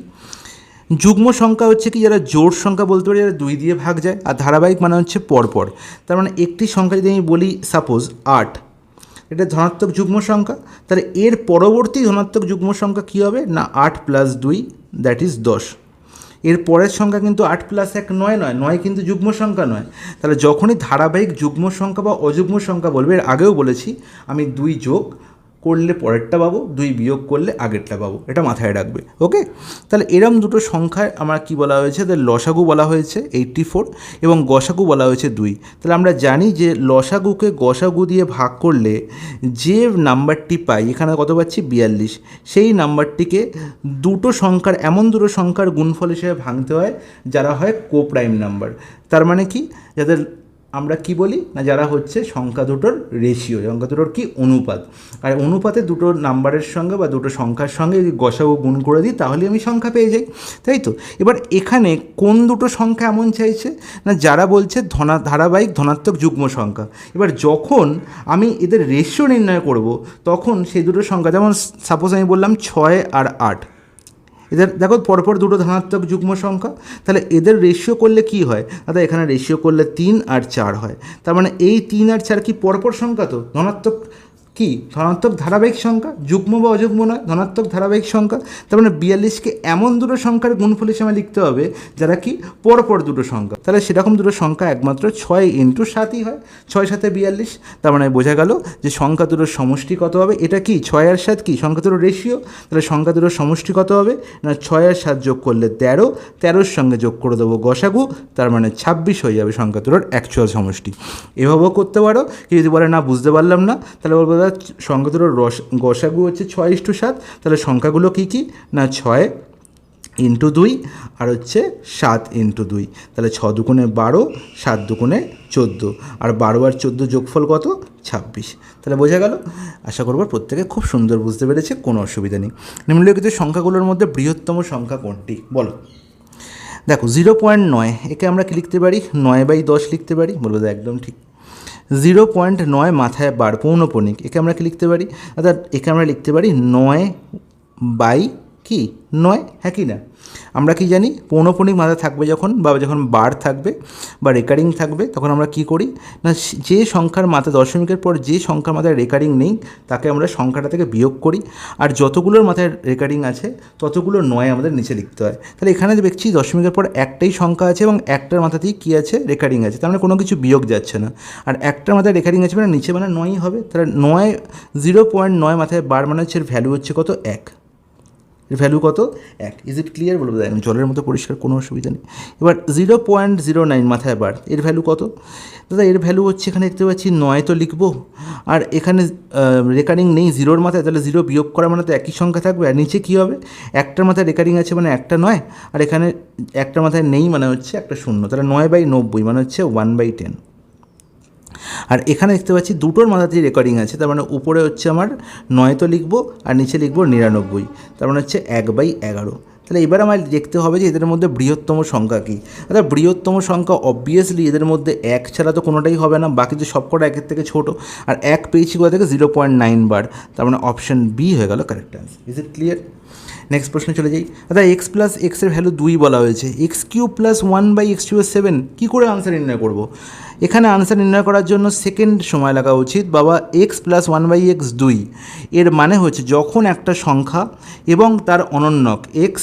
যুগ্ম সংখ্যা হচ্ছে কি যারা জোড় সংখ্যা বলতে পারি যারা 2 দিয়ে ভাগ যায়, আর ধারাবাহিক মানে হচ্ছে পরপর। তার মানে একটি সংখ্যা যদি আমি বলি সাপোজ 8, এটা ধনাত্মক যুগ্ম সংখ্যা, তাহলে এর পরবর্তী ধনাত্মক যুগ্ম সংখ্যা কী হবে না 8 + 2 দ্যাট ইজ 10। এর পরের সংখ্যা কিন্তু 8 + 1 9 নয়, 9 কিন্তু যুগ্ম সংখ্যা নয়। তাহলে যখনই ধারাবাহিক যুগ্ম সংখ্যা বা অযুগ্ম সংখ্যা বলবে, এর আগেও বলেছি আমি 2 যোগ করলে পরেরটা পাবো, 2 বিয়োগ করলে আগেরটা পাবো, এটা মাথায় রাখবে, ওকে। তাহলে এরম দুটো সংখ্যায় আমার কি বলা হয়েছে, তাহলে লসাগু বলা হয়েছে 84 এবং গসাগু বলা হয়েছে 2। তাহলে আমরা জানি যে লসাগুকে গসাগু দিয়ে ভাগ করলে যে নাম্বারটি পাই, এখানে কত পাচ্ছি 42, সেই নাম্বারটিকে দুটো সংখ্যার এমন দুটো সংখ্যার গুণফল হিসেবে ভাঙতে হয় যারা হয় কোপ্রাইম নাম্বার। তার মানে কি, যাদের আমরা কি বলি না যারা হচ্ছে সংখ্যা দুটোর রেশিও, সংখ্যা দুটোর কি অনুপাত, আর অনুপাতে দুটো নাম্বারের সঙ্গে বা দুটো সংখ্যার সঙ্গে যদি গসাগু গুণ করে দিই তাহলে আমি সংখ্যা পেয়ে যাই, তাই তো। এবার এখানে কোন দুটো সংখ্যা এমন চাইছে না যারা বলছে ধারাবাহিক ধনাত্মক যুগ্ম সংখ্যা। এবার যখন আমি এদের রেশিও নির্ণয় করব তখন সেই দুটো সংখ্যা, যেমন সাপোজ আমি বললাম 6 আর 8, এদের দেখো পরপর দুটো ধনাত্মক যুগ্ম সংখ্যা, তাহলে এদের রেশিও করলে কি হয়, অর্থাৎ এখানে রেশিও করলে 3 আর 4 হয়। তার মানে এই 3 আর 4 কি পরপর সংখ্যা, তো ধনাত্মক কি ধনাত্মক ধারাবাহিক সংখ্যা, যুগ্ম বা অযুগ্ম নয়, ধনাত্মক ধারাবাহিক সংখ্যা। তার মানে 42কে এমন দুটো সংখ্যার গুণফল হিসেবে লিখতে হবে যারা কি পরপর দুটো সংখ্যা, তাহলে সেরকম দুটো সংখ্যা একমাত্র 6 × 7ই হয়, 6 7 42। তার মানে বোঝা গেল যে সংখ্যা দুটোর সমষ্টি কত হবে। এটা কি 6 আর 7 কি সংখ্যা দুটোর রেশিও, তাহলে সংখ্যা দুটোর সমষ্টি কত হবে না 6 আর 7 যোগ করলে 13, 13-র সঙ্গে যোগ করে দেবো গসাগু, তার মানে 26 হয়ে যাবে সংখ্যা দুটোর অ্যাকচুয়াল সমষ্টি। এভাবেও করতে পারো। কি যদি বলে না বুঝতে পারলাম না, তাহলে বলবো দাদা সংখ্যা দুটোর গসাগু হচ্ছে 6:7, তাহলে সংখ্যাগুলো কী কী না 6 × 2 আর হচ্ছে 7 × 2, তাহলে 6 দুগুণে 12, 7 দুগুণে 14, আর 12 আর 14 যোগফল কত 26। তাহলে বোঝা গেল। আশা করব প্রত্যেকে খুব সুন্দর বুঝতে পেরেছে, কোনো অসুবিধা নেই। নিম্নলিখিত সংখ্যাগুলোর মধ্যে বৃহত্তম সংখ্যা কোনটি বলো। দেখো 0.9 একে আমরা কি লিখতে পারি 9/10 লিখতে পারি, বলবো একদম ঠিক। 0.9 মাথায় বার পৌনঃপুনিক, একে আমরা কি লিখতে পারি অর্থাৎ একে আমরা লিখতে পারি 9/9, হ্যাঁ কি না। আমরা কি জানি পৌনঃপুনিক মাথা থাকবে যখন বা যখন বার থাকবে বা রেকারিং থাকবে তখন আমরা কি করি না যে সংখ্যার মাথা দশমিকের পর যে সংখ্যার মাথায় রেকারিং নেই তাকে আমরা সংখ্যাটা থেকে বিয়োগ করি, আর যতগুলোর মাথায় রেকারিং আছে ততগুলো 9 আমাদের নিচে লিখতে হয়। তাহলে এখানে দেখছি দশমিকের পর একটাই সংখ্যা আছে এবং একটার মাথাতেই কী আছে রেকারিং আছে, তার মানে কোনো কিছু বিয়োগ যাচ্ছে না, আর একটার মাথায় রেকারিং আছে মানে নিচে মানে 9ই হবে। তাহলে 0.9 মাথায় বার মানে হচ্ছে এর ভ্যালু হচ্ছে কত 1, এর ভ্যালু কত 1। ইজ ইট ক্লিয়ার বলবো দেখেন জলের মতো পরিষ্কার, কোনো অসুবিধা নেই। এবার 0.09 মাথায় বার এর ভ্যালু কত দাদা, এর ভ্যালু হচ্ছে এখানে দেখতে পাচ্ছি 9 তো লিখবো, আর এখানে রেকারিং নেই 0-র মাথায়, তাহলে 0 বিয়োগ করা মানে তো একই সংখ্যা থাকবে, আর নিচে কী হবে একটার মাথায় রেকারিং আছে মানে একটা 9, আর এখানে একটার মাথায় নেই মানে হচ্ছে একটা 0, তাহলে 9/90 মানে হচ্ছে 1/10। আর এখানে দেখতে পাচ্ছি দুটোর মাথাতেই রেকর্ডিং আছে, তার মানে উপরে হচ্ছে আমার 9 তো লিখবো আর নিচে লিখবো 99, তার মানে হচ্ছে 1/11। তাহলে এবার আমার দেখতে হবে যে এদের মধ্যে বৃহত্তম সংখ্যা কী। অর্থাৎ বৃহত্তম সংখ্যা অবভিয়াসলি এদের মধ্যে 1 ছাড়া তো কোনোটাই হবে না, বাকি যে সবকটা 1-এর থেকে ছোটো, আর 1 পেয়েছি কোথা থেকে 0.9 বার, তার মানে অপশান বি হয়ে গেল correct answer. Is it clear. Next প্রশ্নে চলে যাই। অর্থাৎ x + x এর ভ্যালু 2 বলা হয়েছে, x³ + 1/x³ 7, কী করে আনসার নির্ণয় করব। এখানে আনসার নির্ণয় করার জন্য সেকেন্ড সময় লাগা উচিত বাবা। x + 1/x 2 এর মানে হচ্ছে যখন একটা সংখ্যা এবং তার অনন্যক x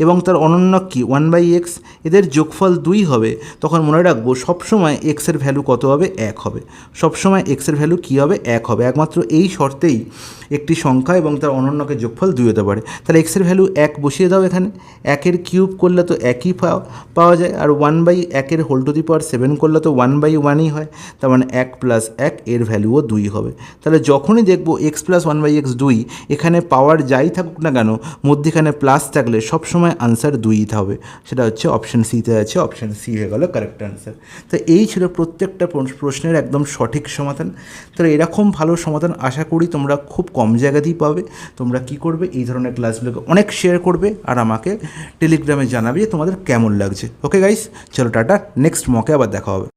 এবং তার অনন্যক কি 1/x এদের যোগফল 2 হবে, তখন মনে রাখবো সবসময় x এর ভ্যালু কত হবে 1 হবে, সবসময় x এর ভ্যালু কী হবে 1 হবে, একমাত্র এই শর্তেই একটি সংখ্যা এবং তার অনন্যকের যোগফল 2 হতে পারে। তাহলে x এর ভ্যালু 1 বসিয়ে দাও এখানে, 1-এর কিউব করলে তো 1ই পাওয়া যায়, আর 1/1-এর হোল টু দি পাওয়ার 7 করলে তো 1/1ই হয়, তার মানে 1 + 1 এর ভ্যালুও 2 হবে। তাহলে যখনই দেখবো x + 1/x 2 এখানে পাওয়ার যাই থাকুক না কেন মধ্যেখানে প্লাস থাকলে সবসময় আনসার 2ই হবে, সেটা হচ্ছে অপশান সিতে আছে, অপশান সি হয়ে গেল কারেক্ট আনসার। তো এই ছিল প্রত্যেকটা প্রশ্নের একদম সঠিক সমাধান। তো এরকম ভালো সমাধান আশা করি তোমরা খুব কম জায়গাতেই পাবে। তোমরা কি করবে এই ধরনের ক্লাসগুলোকে অনেক শেয়ার করবে আর আমাকে টেলিগ্রামে জানাবে যে তোমাদের কেমন লাগছে। ওকে গাইস, চলো টাটা, নেক্সট মকে আবার দেখা হবে।